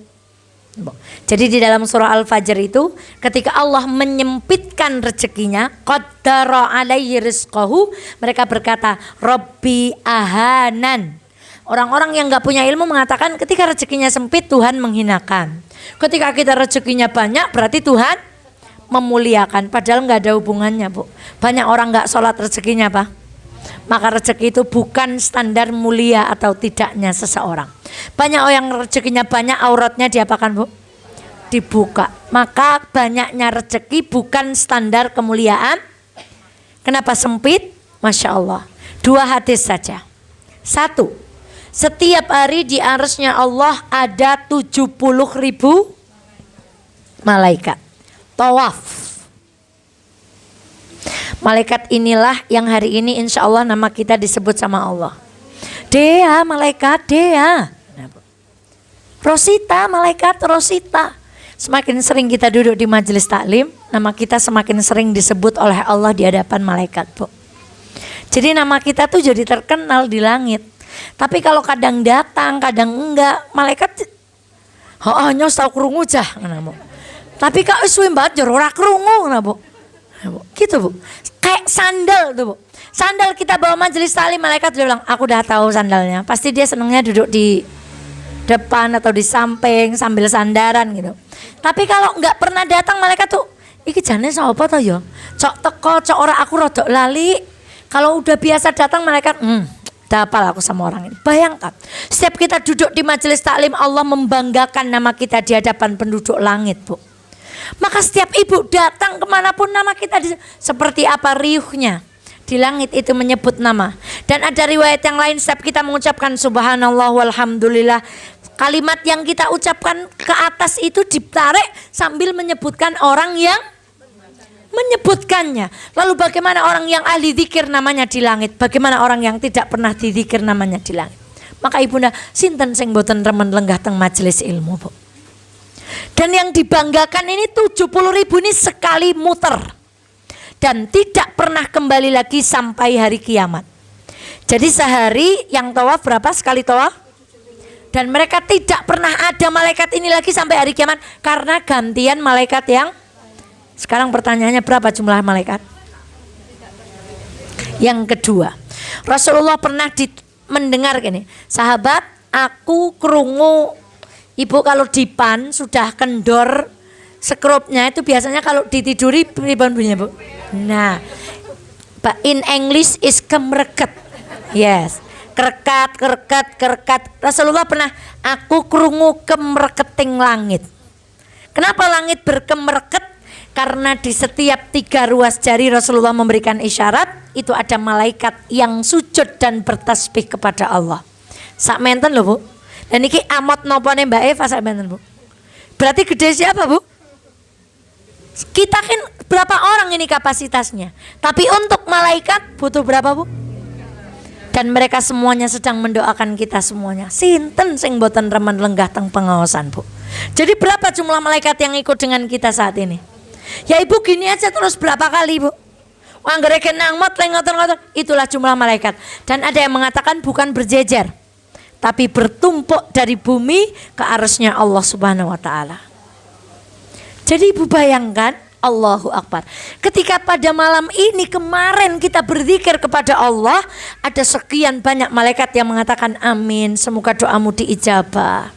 Jadi di dalam surah Al-Fajr itu ketika Allah menyempitkan rezekinya, qaddara alaihi rizqahu, mereka berkata Rabbi ahanan. Orang-orang yang gak punya ilmu mengatakan ketika rezekinya sempit Tuhan menghinakan. Ketika kita rezekinya banyak berarti Tuhan memuliakan. Padahal gak ada hubungannya, Bu. Banyak orang gak sholat rezekinya apa? Maka rezeki itu bukan standar mulia atau tidaknya seseorang. Banyak orang rezekinya banyak, auratnya diapakan, Bu? Dibuka. Maka banyaknya rezeki bukan standar kemuliaan. Kenapa sempit? Masya Allah. 2 hadis saja. 1, setiap hari di arsy-Nya Allah ada 70.000 malaikat tawaf. Malaikat inilah yang hari ini insya Allah nama kita disebut sama Allah. Dea, malaikat Dea. Rosita, malaikat Rosita. Semakin sering kita duduk di majelis taklim, nama kita semakin sering disebut oleh Allah di hadapan malaikat, Bu. Jadi nama kita tuh jadi terkenal di langit. Tapi kalau kadang datang, kadang enggak, malaikat nyos tau krungu cah, tapi kak suwe banget jero ora krungu, Bu. Gitu, Bu. Kayak sandal tuh, Bu. Sandal kita bawa majelis taklim, malaikat dia bilang, aku udah tahu sandalnya. Pasti dia senengnya duduk di depan atau di samping sambil sandaran gitu. Tapi kalau enggak pernah datang malaikat tuh, iki jane sapa to ya? Cok teko, cok ora aku rodok lali. Kalau udah biasa datang malaikat, dapal aku sama orang ini. Bayangkan, setiap kita duduk di majelis taklim Allah membanggakan nama kita di hadapan penduduk langit, Bu. Maka setiap ibu datang kemanapun nama kita seperti apa riuhnya di langit itu menyebut nama. Dan ada riwayat yang lain setiap kita mengucapkan subhanallah walhamdulillah, kalimat yang kita ucapkan ke atas itu ditarik sambil menyebutkan orang yang menyebutkannya. Lalu bagaimana orang yang ahli zikir namanya di langit? Bagaimana orang yang tidak pernah dizikir namanya di langit? Maka ibunda sinten sing boten remen lenggah teng majelis ilmu, Bu. Dan yang dibanggakan ini 70.000 ini sekali muter. Dan tidak pernah kembali lagi sampai hari kiamat. Jadi sehari yang tawaf berapa sekali tawaf? Dan mereka tidak pernah ada malaikat ini lagi sampai hari kiamat. Karena gantian malaikat yang sekarang pertanyaannya berapa jumlah malaikat? Yang kedua, Rasulullah pernah mendengar gini, sahabat, aku krungu ibu kalau dipan sudah kendor skrupnya itu biasanya kalau ditiduri pripun bunyinya, Bu? Nah, in English is kemereket. Yes, kerekat. Rasulullah pernah, aku krungu kemereketing langit. Kenapa langit berkemereket? Karena di setiap 3 ruas jari Rasulullah memberikan isyarat, itu ada malaikat yang sujud dan bertasbih kepada Allah. Sak menten loh, Bu. Dan ini amot nopone Mbak Eva sak menten, Bu. Berarti gede siapa, Bu? Kita kan berapa orang ini kapasitasnya. Tapi untuk malaikat butuh berapa, Bu? Dan mereka semuanya sedang mendoakan kita semuanya. Sinten sing boten remen lenggah teng pengawasan, Bu. Jadi berapa jumlah malaikat yang ikut dengan kita saat ini? Ya Ibu gini aja terus berapa kali, Bu? Anggere kenang mot lengotor-ngotor, itulah jumlah malaikat. Dan ada yang mengatakan bukan berjejer, tapi bertumpuk dari bumi ke arsy-Nya Allah Subhanahu wa taala. Jadi Ibu bayangkan, Allahu Akbar. Ketika pada malam ini kemarin kita berzikir kepada Allah, ada sekian banyak malaikat yang mengatakan amin, semoga doamu diijabah.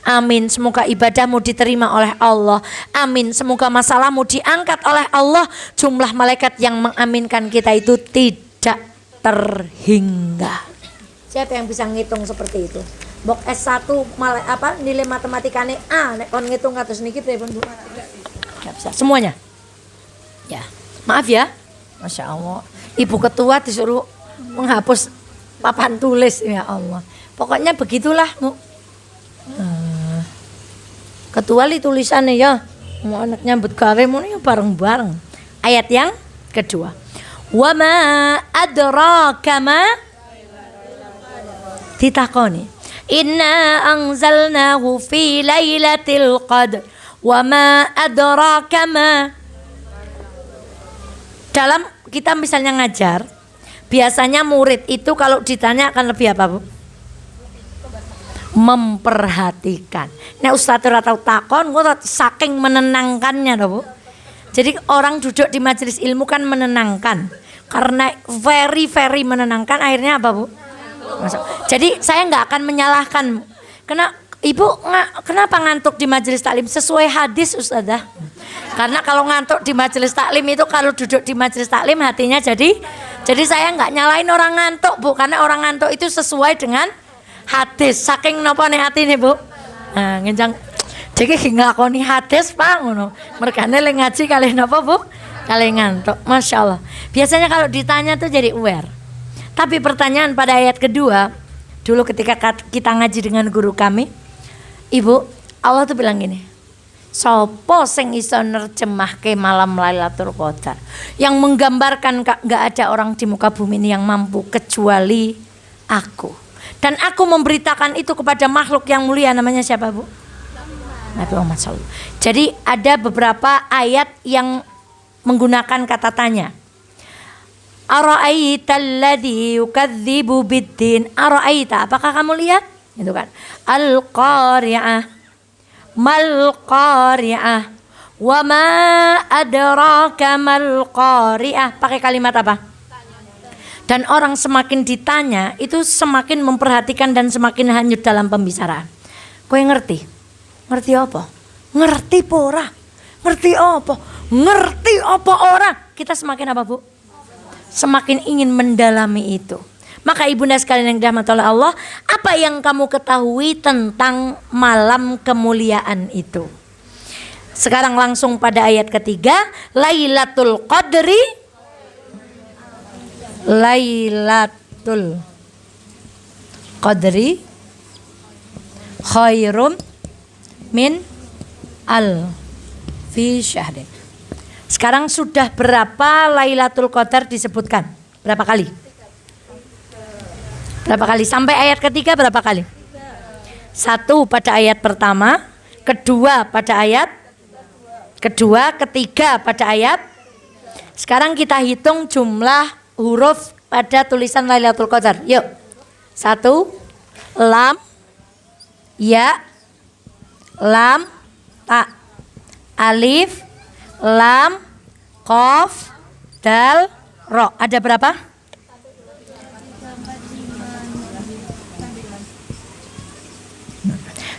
Amin, semoga ibadahmu diterima oleh Allah. Amin, semoga masalahmu diangkat oleh Allah. Jumlah malaikat yang mengaminkan kita itu tidak terhingga. Siapa yang bisa ngitung seperti itu? Bok S1 nilai matematikane A, nek kon ngitung kados niki pripun, Bu? Enggak bisa semuanya. Ya, maaf ya. Masya Allah. Ibu ketua disuruh menghapus papan tulis, ya Allah. Pokoknya begitulah, Bu. Ketua li tulisannya ya. Mau anak nyambut gawe mau ya bareng-bareng. Ayat yang kedua. Wa ma adraka ma ditakoni. Inna anzalnahu fi lailatul qadr. Wa ma adraka ma. Dalam kita misalnya ngajar, biasanya murid itu kalau ditanya akan lebih apa, Bu? Memperhatikan. Nek ustaz ora tau takon, kok saking menenangkannya loh, Bu. Jadi orang duduk di majelis ilmu kan menenangkan. Karena very menenangkan, akhirnya apa, Bu? Masuk. Jadi saya nggak akan menyalahkan. Kenapa ngantuk di majelis taklim? Sesuai hadis, Ustazah. Karena kalau ngantuk di majelis taklim itu, kalau duduk di majelis taklim hatinya jadi saya nggak nyalain orang ngantuk, Bu, karena orang ngantuk itu sesuai dengan hadis. Saking napa nih hati nih, Bu. Nah, ngenjang jadi nglakoni hadis Pak ngono. Mergane le ngaji kali napa, Bu? Kali ngantuk. Masya Allah. Biasanya kalau ditanya tuh jadi aware. Tapi pertanyaan pada ayat kedua, dulu ketika kita ngaji dengan guru kami, Ibu, Allah tuh bilang gini, sopo sing iso nerjemahke malam Lailatul Qadar, yang menggambarkan gak ada orang di muka bumi ini yang mampu kecuali aku. Dan aku memberitakan itu kepada makhluk yang mulia, namanya siapa, Bu? Nabi Muhammad SAW. Jadi ada beberapa ayat yang menggunakan kata tanya. Ara'aital ladzi yukadzibu biddin. Ara'aita, apakah kamu lihat? Itu kan. Al-qari'ah. Mal qari'ah. Wa ma adraka mal qari'ah. Pakai kalimat apa? Dan orang semakin ditanya itu semakin memperhatikan dan semakin hanyut dalam pembicaraan. Kowe ngerti? Ngerti apa? Ngerti pora? Ngerti apa? Ngerti apa ora? Kita semakin apa, Bu? Semakin ingin mendalami itu. Maka ibunda sekalian yang dirahmati oleh Allah, apa yang kamu ketahui tentang malam kemuliaan itu? Sekarang langsung pada ayat ketiga, Lailatul Qadri. Lailatul Qadri khairum min alfi syahrin. Sekarang sudah berapa Lailatul Qadar disebutkan? Berapa kali? Berapa kali? Sampai ayat ketiga berapa kali? 1 pada ayat pertama, kedua pada ayat kedua, ketiga pada ayat. Sekarang kita hitung jumlah huruf pada tulisan Lailatul Qadar. Yuk. 1 lam, ya, lam, ta, alif, lam, qaf, dal, ro. Ada berapa?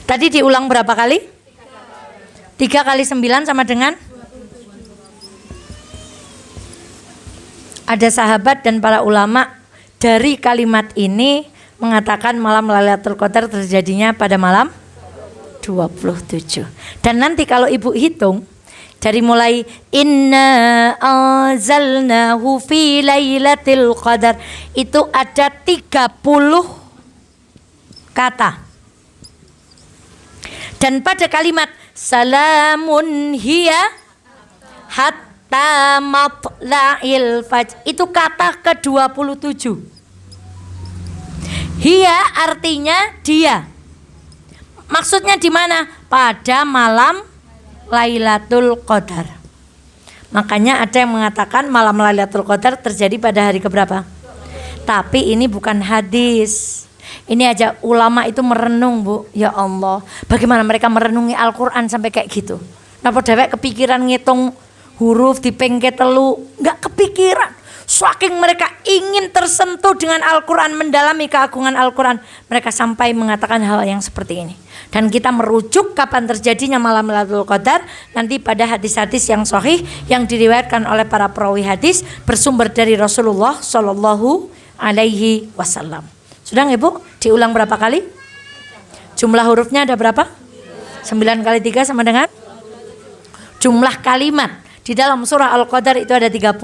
Tadi diulang berapa kali? 3 kali 9 sama dengan? Ada sahabat dan para ulama dari kalimat ini mengatakan malam Lailatul Qadar terjadinya pada malam 27. Dan nanti kalau ibu hitung dari mulai inna anzalnahu fi lailatul qadar itu ada 30 kata. Dan pada kalimat salamun hiya hatta matla'il fajr. Itu kata ke-27. Hiya artinya dia. Maksudnya di mana? Pada malam Lailatul Qadar. Makanya ada yang mengatakan malam Lailatul Qadar terjadi pada hari keberapa? Tapi ini bukan hadis. Ini aja ulama itu merenung, Bu. Ya Allah, bagaimana mereka merenungi Al-Quran sampai kayak gitu. Napa dewek kepikiran ngitung huruf di pengke telu? Nggak kepikiran. Saking mereka ingin tersentuh dengan Al-Quran, mendalami keagungan Al-Quran, mereka sampai mengatakan hal yang seperti ini. Dan kita merujuk kapan terjadinya malam Lailatul Qadar nanti pada hadis-hadis yang sahih yang diriwayatkan oleh para perawi hadis bersumber dari Rasulullah Shallallahu Alaihi Wasallam. Sudah nggak, Bu? Diulang berapa kali? Jumlah hurufnya ada berapa? 9 kali 3 sama dengan? Jumlah kalimat di dalam surah Al-Qadar itu ada 30.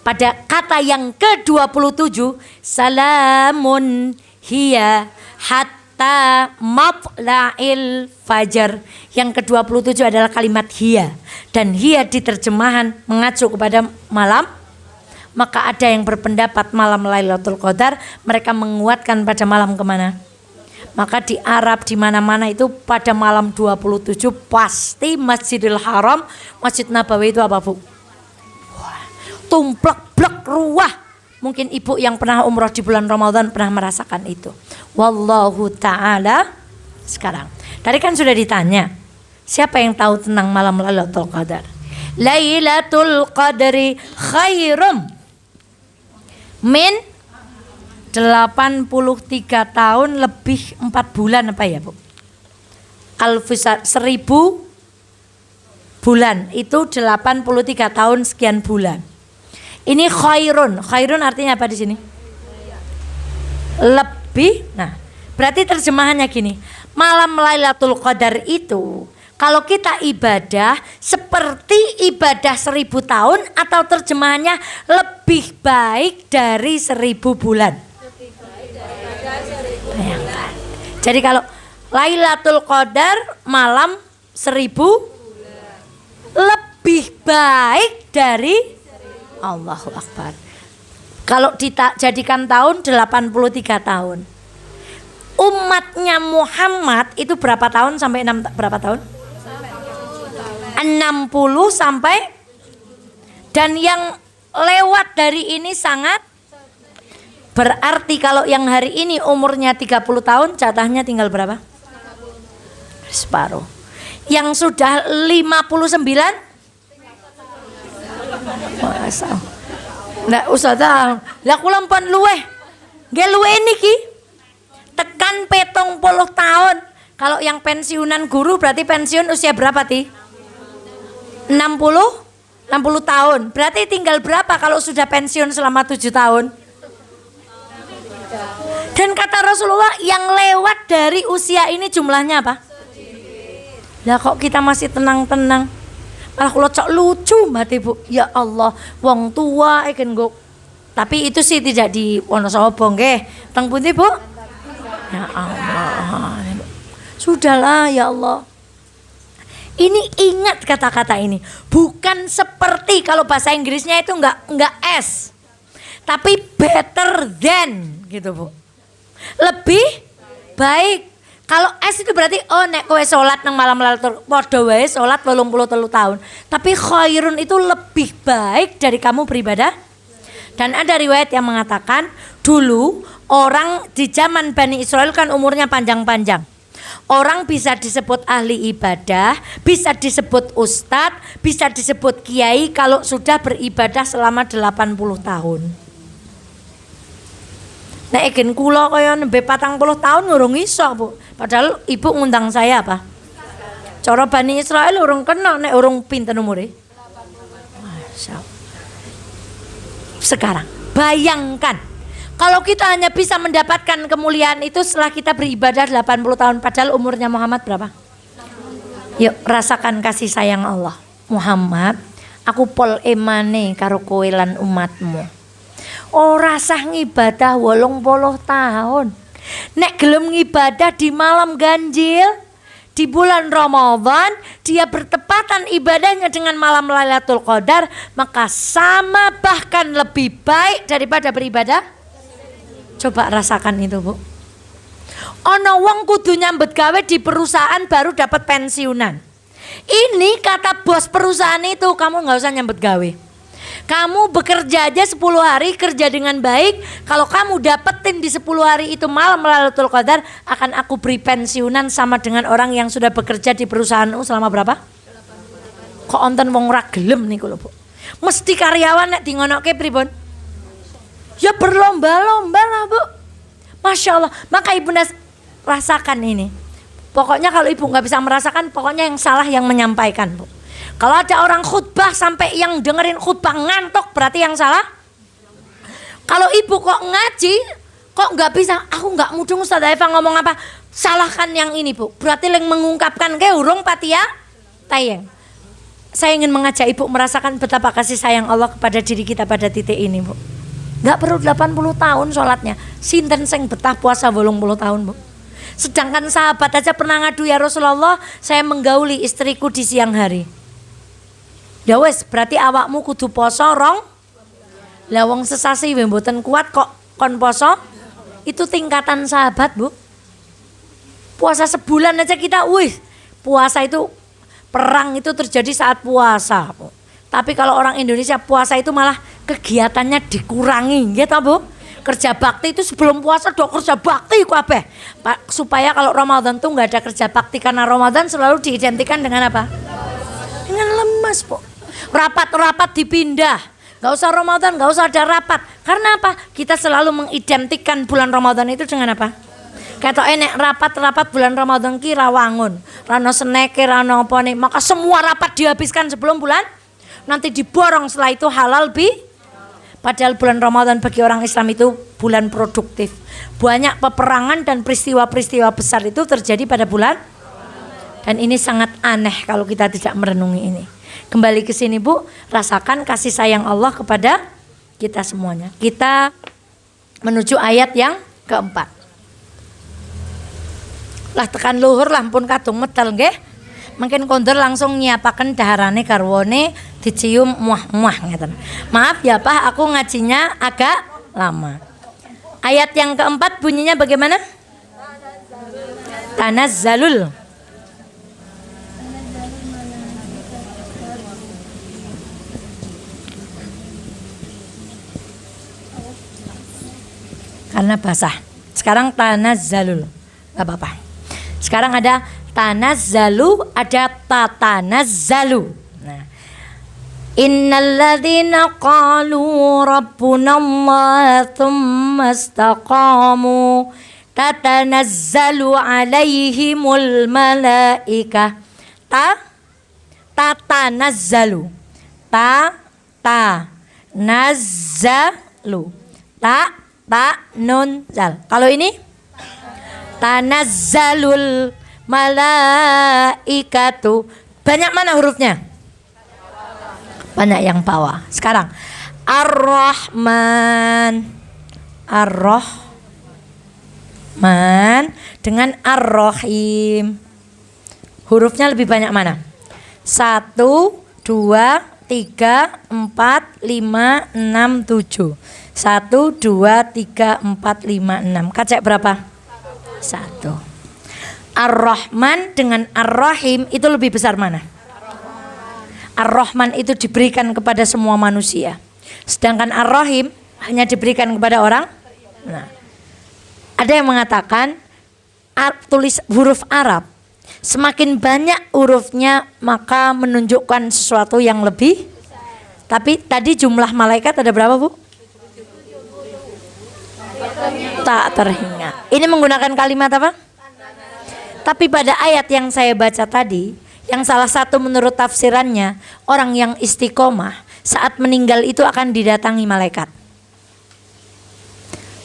Pada kata yang ke-27, salamun hiya hatta matla'il fajar. Yang ke-27 adalah kalimat hiya. Dan hiya diterjemahan mengacu kepada malam. Maka ada yang berpendapat malam Lailatul Qadar mereka menguatkan pada malam kemana? Maka di Arab di mana-mana itu pada malam 27 pasti Masjidil Haram, Masjid Nabawi itu apa, Bu? Tumplek-blek ruah. Mungkin ibu yang pernah umroh di bulan Ramadan pernah merasakan itu. Wallahu ta'ala. Sekarang tadi kan sudah ditanya, siapa yang tahu tentang malam Lailatul Qadar? Lailatul Qadri khairum min 83 tahun lebih 4 bulan apa ya, Bu? 1000 bulan itu 83 tahun sekian bulan. Ini khairun. Khairun artinya apa di sini? Lebih. Nah, berarti terjemahannya gini. Malam Lailatul Qadar itu kalau kita ibadah seperti ibadah 1000 tahun atau terjemahannya lebih baik dari 1000 bulan. Bayangkan. Jadi kalau Lailatul Qadar malam 1000 lebih baik dari Allahu Akbar. Kalau dijadikan tahun 83 tahun. Umatnya Muhammad itu berapa tahun sampai berapa tahun? 60 sampai, dan yang lewat dari ini sangat berarti kalau yang hari ini umurnya 30 tahun jatahnya tinggal berapa? Separuh. Yang sudah 59 masa. Nggak usah tahu. Lah kula pun luweh. Nggih luweh niki. Tekan 70 tahun. Kalau yang pensiunan guru berarti pensiun usia berapa, Ti? 60 tahun. Berarti tinggal berapa kalau sudah pensiun selama 7 tahun? Dan kata Rasulullah yang lewat dari usia ini jumlahnya apa? Lah kok kita masih tenang-tenang? Malah kalau cok lucu mati, Bu. Ya Allah, wong tua ikan go. Tapi itu sih tidak di Wonosobo nggih. Teng pundi, Bu? Ya Allah. Sudahlah ya Allah. Ini ingat kata-kata ini. Bukan seperti kalau bahasa Inggrisnya itu enggak S. Tapi better than gitu, Bu. Lebih baik. Kalau S itu berarti nek kowe salat nang malam Lailatul padha wae salat 83 tahun. Tapi khairun itu lebih baik dari kamu beribadah. Dan ada riwayat yang mengatakan dulu orang di zaman Bani Israel kan umurnya panjang-panjang. Orang bisa disebut ahli ibadah, bisa disebut ustadz, bisa disebut kiai kalau sudah beribadah selama 80 tahun. Nek egen kula kaya nembe 40 tahun urung iso, Bu. Padahal ibu ngundang saya apa? Cara Bani Israel urung kena nek urung pinten umure. Sekarang bayangkan kalau kita hanya bisa mendapatkan kemuliaan itu setelah kita beribadah 80 tahun, padahal umurnya Muhammad berapa? Yuk rasakan kasih sayang Allah. Muhammad, aku pol emane karo kowe lan umatmu. Ora sah ngibadah 80 tahun. Nek gelem ngibadah di malam ganjil, di bulan Ramadan, dia bertepatan ibadahnya dengan malam Lailatul Qadar, maka sama bahkan lebih baik daripada beribadah. Coba rasakan itu, Bu. Ono wong kudu nyambet gawe di perusahaan baru dapat pensiunan. Ini kata bos perusahaan itu, kamu nggak usah nyambet gawe. Kamu bekerja aja 10 hari, kerja dengan baik. Kalau kamu dapetin di 10 hari itu malam Lailatul Qadar, akan aku beri pensiunan sama dengan orang yang sudah bekerja di perusahaanmu selama berapa? Kok onten wong ra gelem niku lho, Bu. Mesti karyawan nek dingonoke pripun? Ya berlomba-lomba lah, Bu. Masya Allah. Maka Ibu rasakan ini. Pokoknya kalau Ibu nggak bisa merasakan, pokoknya yang salah yang menyampaikan, Bu. Kalau ada orang khutbah sampai yang dengerin khutbah ngantuk, berarti yang salah. Kalau Ibu kok ngaji, kok nggak bisa, aku nggak mudeng Ustaz Eva ngomong apa, salahkan yang ini, Bu. Berarti yang mengungkapkan ke urung patia tayang. Saya ingin mengajak Ibu merasakan betapa kasih sayang Allah kepada diri kita pada titik ini, Bu. Nggak perlu 80 tahun sholatnya. Sinten sing betah puasa 80 tahun, Bu. Sedangkan sahabat aja pernah ngadu, ya Rasulullah, saya menggauli istriku di siang hari. Ya wes, berarti awakmu kudu poso rong. Lah wong sesasi wae mboten kuat kok kon poso. Itu tingkatan sahabat, Bu. Puasa sebulan aja kita, puasa itu, perang itu terjadi saat puasa, Bu. Tapi kalau orang Indonesia puasa itu malah kegiatannya dikurangi, gitu, Bu. Kerja bakti itu sebelum puasa kerja bakti kabeh. Supaya kalau Ramadan tuh nggak ada kerja bakti, karena Ramadan selalu diidentikan dengan apa? Dengan lemas, Bu. Rapat-rapat dipindah. Gak usah Ramadan, gak usah ada rapat. Karena apa? Kita selalu mengidentikan bulan Ramadan itu dengan apa? Kata enek rapat-rapat bulan Ramadan ki rawangun, rano seneke, rano apa nih. Maka semua rapat dihabiskan sebelum bulan, nanti diborong setelah itu halal bi. Padahal bulan Ramadan bagi orang Islam itu bulan produktif. Banyak peperangan dan peristiwa-peristiwa besar itu terjadi pada bulan. Dan ini sangat aneh kalau kita tidak merenungi ini. Kembali ke sini, Bu, rasakan kasih sayang Allah kepada kita semuanya. Kita menuju ayat yang keempat. Lah tekan luhur lampun kadung medal nggih. Mungkin kondur langsung nyiapaken daharane garwane dicium muah-muah ngeten. Maaf ya Pak, aku ngajinya agak lama. Ayat yang keempat bunyinya bagaimana? Tanazzalul. Karena basah. Sekarang tanazzalul. Gak apa-apa. Sekarang ada tanazzalu, ada tatanazzalu. Nah, innalladzina qalu rabbunallah tsumma istaqamu tatanazzalu alaihimul malaikah. Tatanazzalu. Nazzalu. Nun zal. Kalau ini tanazzalul malaikatu. Banyak mana hurufnya? Banyak yang bawah. Sekarang Ar-Rahman. Ar-Rahman dengan Ar-Rahim. Hurufnya lebih banyak mana? 1, 2, 3, 4, 5, 6, 7. 1, 2, 3, 4, 5, 6. Kacek berapa? 1. Ar-Rahman dengan Ar-Rahim itu lebih besar mana? Ar-Rahman itu diberikan kepada semua manusia. Sedangkan Ar-Rahim hanya diberikan kepada orang. Nah, ada yang mengatakan tulis huruf Arab, semakin banyak hurufnya maka menunjukkan sesuatu yang lebih. Tapi tadi jumlah malaikat ada berapa, Bu? Tak terhingga. Ini menggunakan kalimat apa? Tapi pada ayat yang saya baca tadi, yang salah satu menurut tafsirannya, orang yang istiqomah saat meninggal itu akan didatangi malaikat.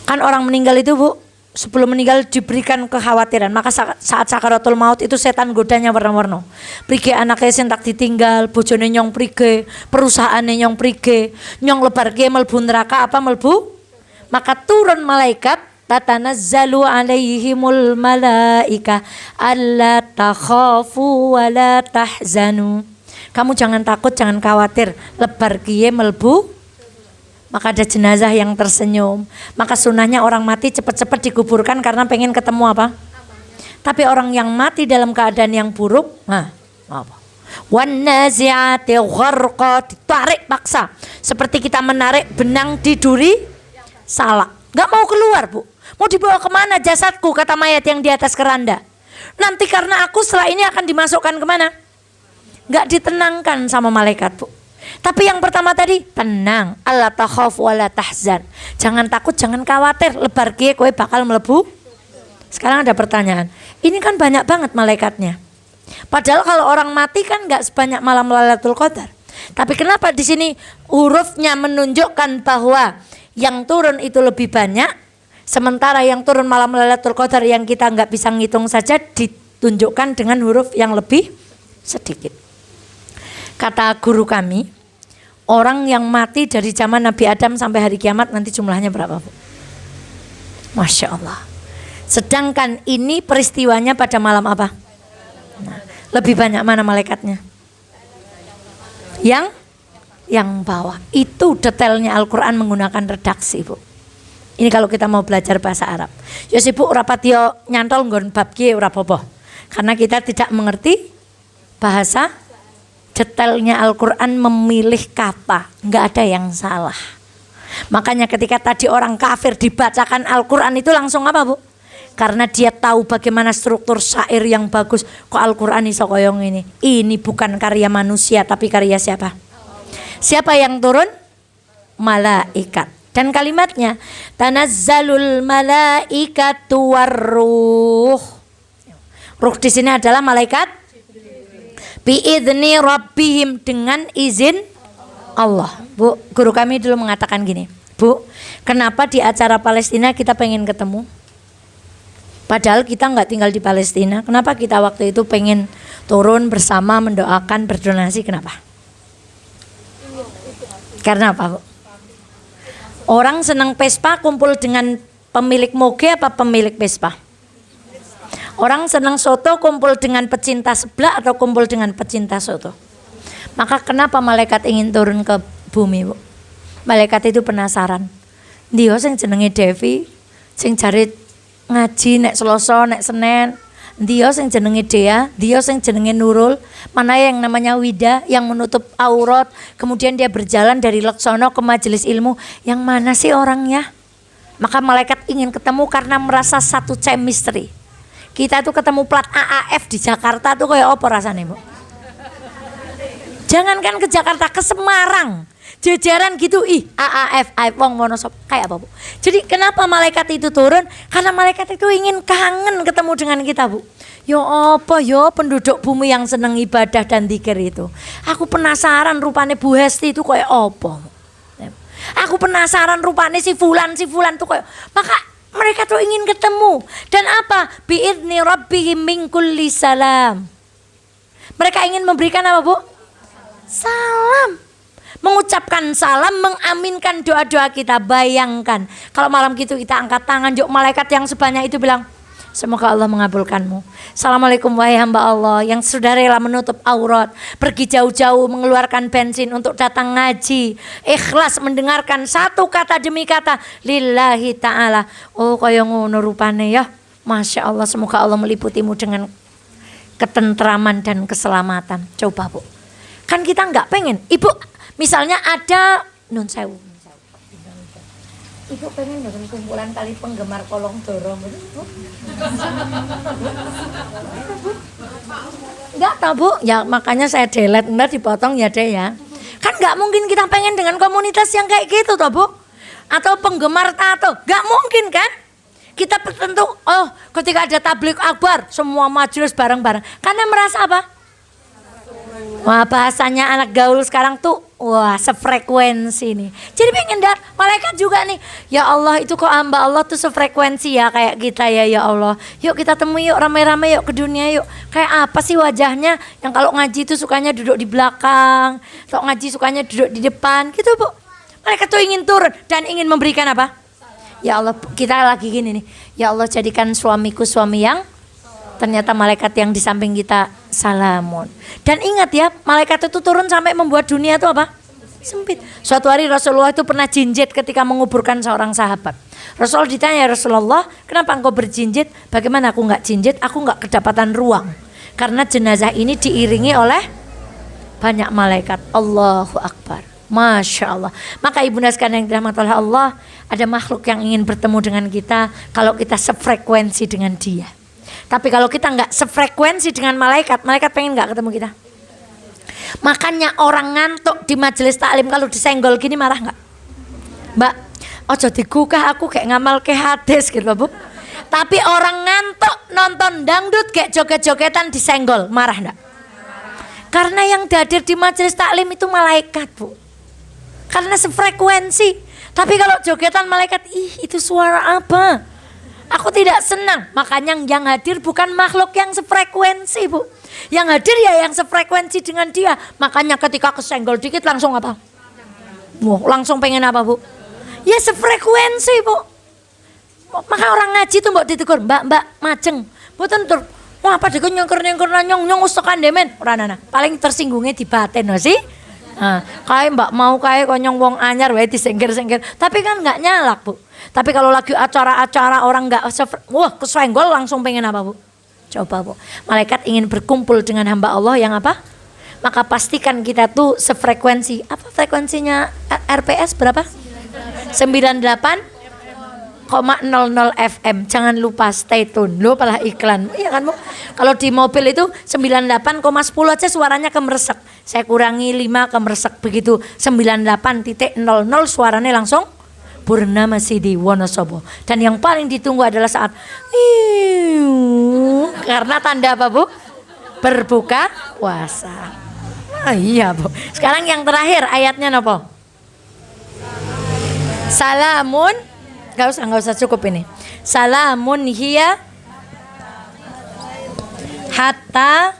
Kan orang meninggal itu, Bu, sebelum meninggal diberikan kekhawatiran. Maka saat sakaratul maut itu setan godanya warna-warna. Prige anaknya sing tak ditinggal, bojone nyong prige, perusahaane nyong prige, nyong lebarke melbu neraka apa melbu. Maka turun malaikat tatanazzalu alaihimul malaika alla takhafu wa la tahzanu. Kamu jangan takut, jangan khawatir, lebar kiye melbu. Maka ada jenazah yang tersenyum. Maka sunahnya orang mati cepat-cepat dikuburkan karena pengen ketemu apa? Tapi orang yang mati dalam keadaan yang buruk, apa? Wan nazi'ati gharqa, ditarik paksa. Seperti kita menarik benang di duri salak. Gak mau keluar, Bu. Mau dibawa kemana jasadku, kata mayat yang di atas keranda. Nanti karena aku setelah ini akan dimasukkan kemana? Gak ditenangkan sama malaikat, Bu. Tapi yang pertama tadi, tenang. Allah takhaf wala tahzan. Jangan takut, jangan khawatir. Lebar kie kowe bakal melebu. Sekarang ada pertanyaan. Ini kan banyak banget malaikatnya. Padahal kalau orang mati kan gak sebanyak malam Lailatul Qadar. Tapi kenapa di sini hurufnya menunjukkan bahwa yang turun itu lebih banyak, sementara yang turun malam Lailatul Qadar yang kita nggak bisa ngitung saja ditunjukkan dengan huruf yang lebih sedikit. Kata guru kami, orang yang mati dari zaman Nabi Adam sampai hari kiamat nanti jumlahnya berapa, Bu? Masya Allah. Sedangkan ini peristiwanya pada malam apa? Nah, lebih banyak mana malaikatnya? Yang bawah. Itu detailnya Al-Quran menggunakan redaksi, Bu. Ini kalau kita mau belajar bahasa Arab. Ya sih, Bu, rapat yo nyantol nggon bab ki ora apa-apa. Karena kita tidak mengerti bahasa, detailnya Al-Quran memilih kata, nggak ada yang salah. Makanya ketika tadi orang kafir dibacakan Al-Quran itu langsung apa, Bu? Karena dia tahu bagaimana struktur syair yang bagus. Kok Al-Quran iso koyong ini? Ini bukan karya manusia tapi karya siapa? Siapa yang turun? Malaikat. Dan kalimatnya tanazzalul malaikatu warruh. Ruh di sini adalah malaikat. Biidzni rabbihim, dengan izin Allah. Bu, guru kami dulu mengatakan gini, Bu, kenapa di acara Palestina kita pengen ketemu? Padahal kita nggak tinggal di Palestina. Kenapa kita waktu itu pengen turun bersama mendoakan, berdonasi? Kenapa? Karena apa, Bu? Orang senang Vespa kumpul dengan pemilik moge apa pemilik Vespa? Orang senang soto kumpul dengan pecinta seblak atau kumpul dengan pecinta soto? Maka kenapa malaikat ingin turun ke bumi, Bu? Malaikat itu penasaran. Dia sing jenenge Devi, sing jari ngaji nek Selasa, nek Senin. Dia sing jenenge Dea, dia sing jenenge Nurul, mana yang namanya Wida yang menutup aurat, kemudian dia berjalan dari Laksono ke majelis ilmu. Yang mana sih orangnya? Maka malaikat ingin ketemu karena merasa satu chemistry. Kita tuh ketemu plat AAF di Jakarta tuh kayak apa rasanya, Bu? Jangankan ke Jakarta, ke Semarang, jajaran gitu, AAF, wong Wonosop, kayak apa, Bu? Jadi kenapa malaikat itu turun? Karena malaikat itu ingin kangen ketemu dengan kita, Bu. Ya apa ya penduduk bumi yang seneng ibadah dan zikir itu. Aku penasaran rupanya Bu Hesti itu kayak apa. Aku penasaran rupanya si Fulan tuh kayak. Maka mereka tuh ingin ketemu. Dan apa? Bi'idni rabbihim min kulli salam. Mereka ingin memberikan apa, Bu? Salam. Mengucapkan salam, mengaminkan doa-doa kita. Bayangkan kalau malam gitu kita angkat tangan, yuk malaikat yang sebanyak itu bilang, semoga Allah mengabulkanmu. Assalamualaikum wahai hamba Allah yang sudah rela menutup aurat, pergi jauh-jauh mengeluarkan bensin untuk datang ngaji, ikhlas mendengarkan satu kata demi kata lillahi ta'ala. Oh kaya ngono rupane ya. Masya Allah, semoga Allah meliputimu dengan ketentraman dan keselamatan. Coba, Bu, kan kita nggak pengen. Ibu misalnya ada nun sewu, Ibu pengen dengan kumpulan kali penggemar kolong dorong itu, Enggak tahu, Bu. Ya makanya saya delete, enggak dipotong ya deh ya. Kan nggak mungkin kita pengen dengan komunitas yang kayak gitu toh, Bu. Atau penggemar tato, nggak mungkin kan? Kita tertentu, oh ketika ada tablik akbar, semua majelis bareng-bareng. Karena merasa apa? Wah bahasanya anak gaul sekarang tuh, wah sefrekuensi nih. Jadi pengen malaikat juga nih. Ya Allah, itu kok hamba Allah tuh sefrekuensi ya kayak kita ya, ya Allah. Yuk kita temui yuk, rame-rame yuk ke dunia yuk. Kayak apa sih wajahnya yang kalau ngaji itu sukanya duduk di belakang, kalau ngaji sukanya duduk di depan gitu, Bu. Malaikat tuh ingin turun dan ingin memberikan apa? Ya Allah, kita lagi gini nih. Ya Allah, jadikan suamiku suami yang, ternyata malaikat yang di samping kita salamun. Dan ingat ya, malaikat itu turun sampai membuat dunia itu apa? Sempit. Suatu hari Rasulullah itu pernah jinjit ketika menguburkan seorang sahabat. Rasul ditanya, Rasulullah, kenapa engkau berjinjit? Bagaimana aku nggak jinjit? Aku nggak kedapatan ruang. Karena jenazah ini diiringi oleh banyak malaikat. Allahu Akbar. Masya Allah. Maka ibunda sekalian yang dirahmati oleh Allah, ada makhluk yang ingin bertemu dengan kita kalau kita sefrekuensi dengan dia. Tapi kalau kita nggak sefrekuensi dengan malaikat, malaikat pengen nggak ketemu kita? Makanya orang ngantuk di majelis taklim kalau disenggol gini marah nggak? Mbak, ojo digugah aku kayak ngamal ke hadis gitu Bu. Tapi orang ngantuk nonton dangdut kayak joget-jogetan disenggol, marah nggak? Karena yang hadir di majelis taklim itu malaikat Bu. Karena sefrekuensi. Tapi kalau jogetan malaikat, itu suara apa? Aku tidak senang. Makanya yang hadir bukan makhluk yang sefrekuensi Bu. Yang hadir ya yang sefrekuensi dengan dia. Makanya ketika kesenggol dikit langsung apa? Wah, langsung pengen apa Bu? Ya sefrekuensi Bu. Maka orang ngaji tuh mbak ditegur, mbak majeng. Mboten tur. Wah, apa dikon nyongker-nyongker nyong ustokan demen. Ora ana. Paling tersinggungnya di batin no sih. Nah, kayak mbak mau kayak konyong wong anyar wae disengker-sengker. Tapi kan nggak nyalak Bu. Tapi kalau lagi acara-acara orang nggak wah kesenggol langsung pengen apa Bu? Coba Bu. Malaikat ingin berkumpul dengan hamba Allah yang apa? Maka pastikan kita tuh sefrekuensi. Apa frekuensinya RPS berapa? 98,00 FM. Jangan lupa stay tune. Lo malah iklan. Iya kan Bu? Kalau di mobil itu 98,10 aja suaranya kemeresek. Saya kurangi 5 kemeresek. Begitu 98,00 suaranya langsung Purnama Sidi Wonosobo. Dan yang paling ditunggu adalah saat karena tanda apa Bu? Berbuka puasa. Iya Bu. Sekarang yang terakhir ayatnya apa? Salamun. Gak usah cukup ini. Salamun hiya hatta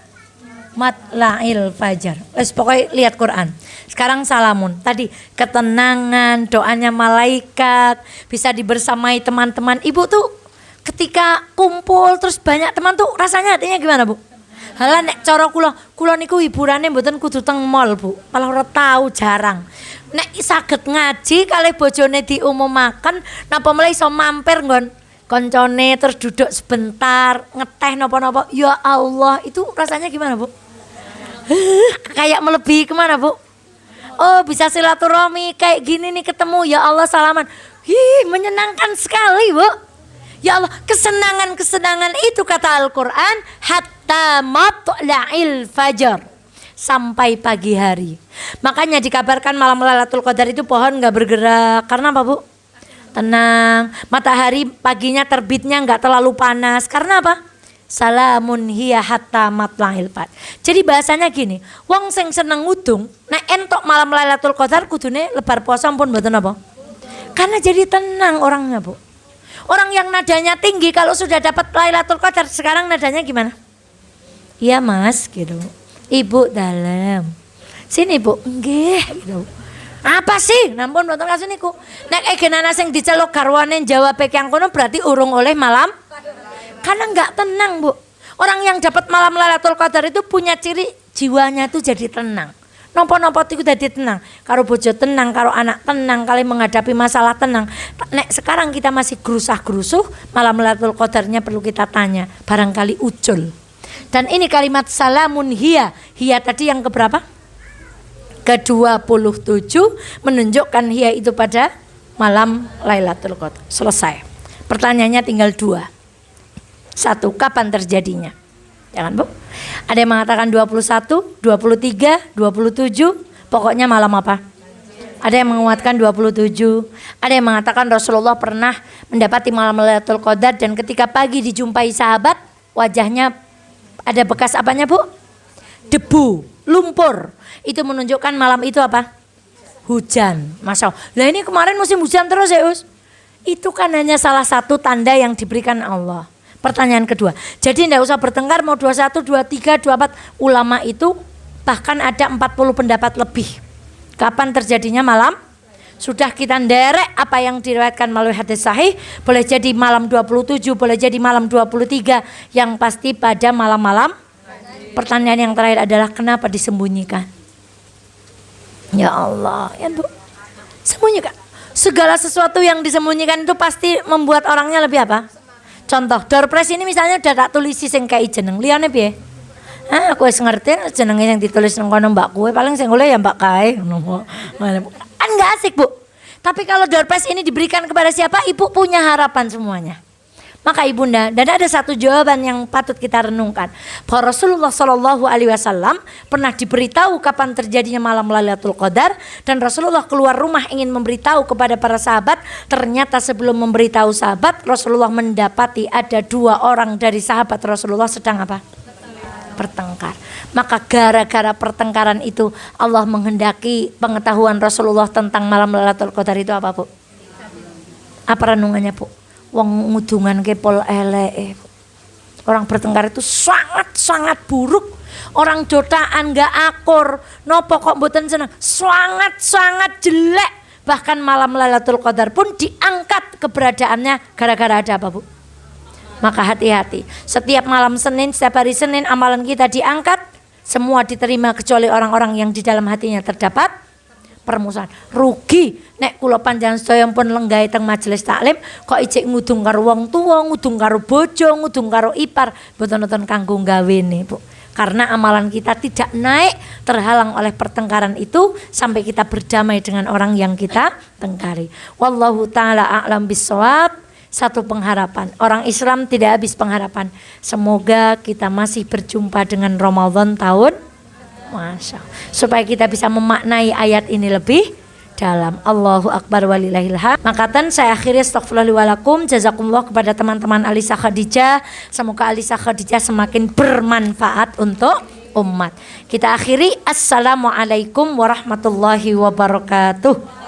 matla'il fajar. Pokoknya lihat Quran. Sekarang salamun. Tadi ketenangan, doanya malaikat, bisa dibersamai teman-teman. Ibu tuh ketika kumpul terus banyak teman tuh rasanya hatinya gimana Bu? Halah nek cara kula niku hiburane mboten kudu teng mall Bu. Malah ora tahu jarang. Nek saged ngaji kalih bojone diumumaken napa mulai iso mampir nggon koncone terus duduk sebentar ngeteh napa-napa. Ya Allah, itu rasanya gimana Bu? Kayak melebihi kemana Bu? Oh bisa silaturahmi kayak gini nih ketemu ya Allah salaman. Menyenangkan sekali Bu. Ya Allah, kesenangan itu kata Al-Quran hatta matla'il fajar, sampai pagi hari. Makanya dikabarkan malam Lailatul Qadar itu pohon gak bergerak. Karena apa Bu? Tenang. Matahari paginya terbitnya gak terlalu panas. Karena apa? Salamun hiya hatta matla'il fajar. Jadi bahasanya gini, wong sing seneng ngudung nek entok malam Lailatul Qadar kudune lebar puasa pun mboten apa? Karena jadi tenang orangnya Bu. Orang yang nadanya tinggi kalau sudah dapat Lailatul Qadar sekarang nadanya gimana? Iya Mas gitu. Ibu dalam. Sini Bu. Nggih gitu. Apa sih? Nampun mboten kasih niku. Nek egenana sing diceluk garwane jawab yang kono berarti urung oleh malam. Karena enggak tenang Bu. Orang yang dapat malam Lailatul Qadar itu punya ciri jiwanya itu jadi tenang. Nopo-nopo itu jadi tenang. Karo bojo tenang, karo anak tenang, kali menghadapi masalah tenang. Nek sekarang kita masih gerusah-gerusuh, malam Lailatul Qadarnya perlu kita tanya. Barangkali ucul. Dan ini kalimat salamun hiya. Hiya tadi yang keberapa? Ke-27 menunjukkan hiya itu pada malam Lailatul Qadar. Selesai. Pertanyaannya tinggal 2. 1. Kapan terjadinya? Jangan Bu. Ada yang mengatakan 21, 23, 27. Pokoknya malam apa? Ada yang menguatkan 27. Ada yang mengatakan Rasulullah pernah mendapati malam Lailatul Qadar dan ketika pagi dijumpai sahabat, wajahnya ada bekas apanya Bu? Debu, lumpur. Itu menunjukkan malam itu apa? Hujan. Masya Allah. Lah ini kemarin musim hujan terus ya Us. Itu kan hanya salah satu tanda yang diberikan Allah. Pertanyaan kedua, jadi tidak usah bertengkar mau 21, 23, 24. Ulama itu bahkan ada 40 pendapat lebih. Kapan terjadinya malam Sudah kita nderek apa yang diriwayatkan melalui hadis sahih, boleh jadi malam 27, boleh jadi malam 23, yang pasti pada malam-malam. Pertanyaan yang terakhir adalah kenapa disembunyikan? Ya Allah, ya Bu. Sembunyikan. Segala sesuatu yang disembunyikan itu pasti membuat orangnya lebih apa? Contoh, door prize ini misalnya udah tak tulisi sing kayak jeneng, liyane piye? Aku wis ngerti jenenge yang ditulis nang kono mbak kue, paling sing golek ya mbak kae. Kan enggak asik, Bu. Tapi kalau door prize ini diberikan kepada siapa? Ibu punya harapan semuanya. Maka ibunda, dan ada satu jawaban yang patut kita renungkan. Bahwa Rasulullah Shallallahu Alaihi Wasallam pernah diberitahu kapan terjadinya malam Lailatul Qadar, dan Rasulullah keluar rumah ingin memberitahu kepada para sahabat. Ternyata sebelum memberitahu sahabat, Rasulullah mendapati ada 2 orang dari sahabat Rasulullah sedang apa? Bertengkar. Maka gara-gara pertengkaran itu Allah menghendaki pengetahuan Rasulullah tentang malam Lailatul Qadar itu apa, Bu? Apa renungannya, Bu? Wong ngudungan kepol elek. Orang bertengkar itu sangat buruk. Orang jotaan gak akur. Nopo kok mboten seneng. Sangat jelek. Bahkan malam Lailatul Qadar pun diangkat keberadaannya gara-gara ada apa, Bu? Maka hati-hati. Setiap malam Senin, setiap hari Senin amalan kita diangkat. Semua diterima kecuali orang-orang yang di dalam hatinya terdapat permusuhan. Rugi nek kula panjenengan sedaya pun lenggah teng majelis taklim kok ijik ngudung karo wong tuwa, ngudung karo bojo, ngudung karo ipar, mboten nonton kanggo gawene, Bu. Karena amalan kita tidak naik, terhalang oleh pertengkaran itu sampai kita berdamai dengan orang yang kita tengkari. Wallahu taala a'lam bissawab. Satu pengharapan, orang Islam tidak habis pengharapan. Semoga kita masih berjumpa dengan Ramadan tahun Masya Allah. Supaya kita bisa memaknai ayat ini lebih dalam. Allahu Akbar walillahil hamd. Makatan saya akhiri astagfirullah walakum. Jazakumullah kepada teman-teman Alisa Khadijah. Semoga Alisa Khadijah semakin bermanfaat untuk umat. Kita akhiri. Assalamualaikum warahmatullahi wabarakatuh.